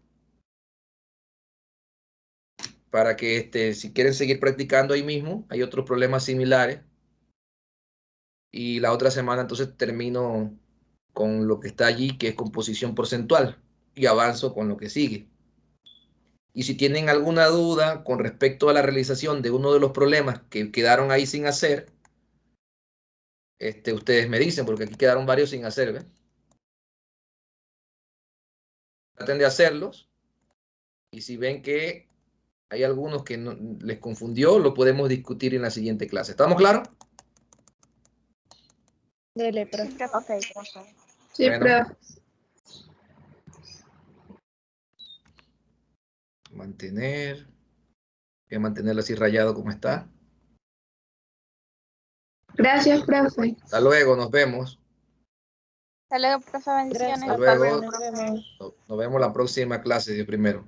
Para que si quieren seguir practicando ahí mismo, hay otros problemas similares. Y la otra semana entonces termino con lo que está allí, que es composición porcentual, y avanzo con lo que sigue. Y si tienen alguna duda con respecto a la realización de uno de los problemas que quedaron ahí sin hacer, ustedes me dicen, porque aquí quedaron varios sin hacer, ¿ves? Traten de hacerlos, y si ven que hay algunos que no, les confundió, lo podemos discutir en la siguiente clase. ¿Estamos claros? Dele, profe. Ok, profe. Sí, Bueno. profe. Mantener. Voy a mantenerlo así rayado como está. Gracias, profe. Hasta luego, nos vemos. Hasta luego, profe. Bendiciones. Gracias, Hasta luego. profe. Nos vemos. Nos vemos la próxima clase, Dios primero.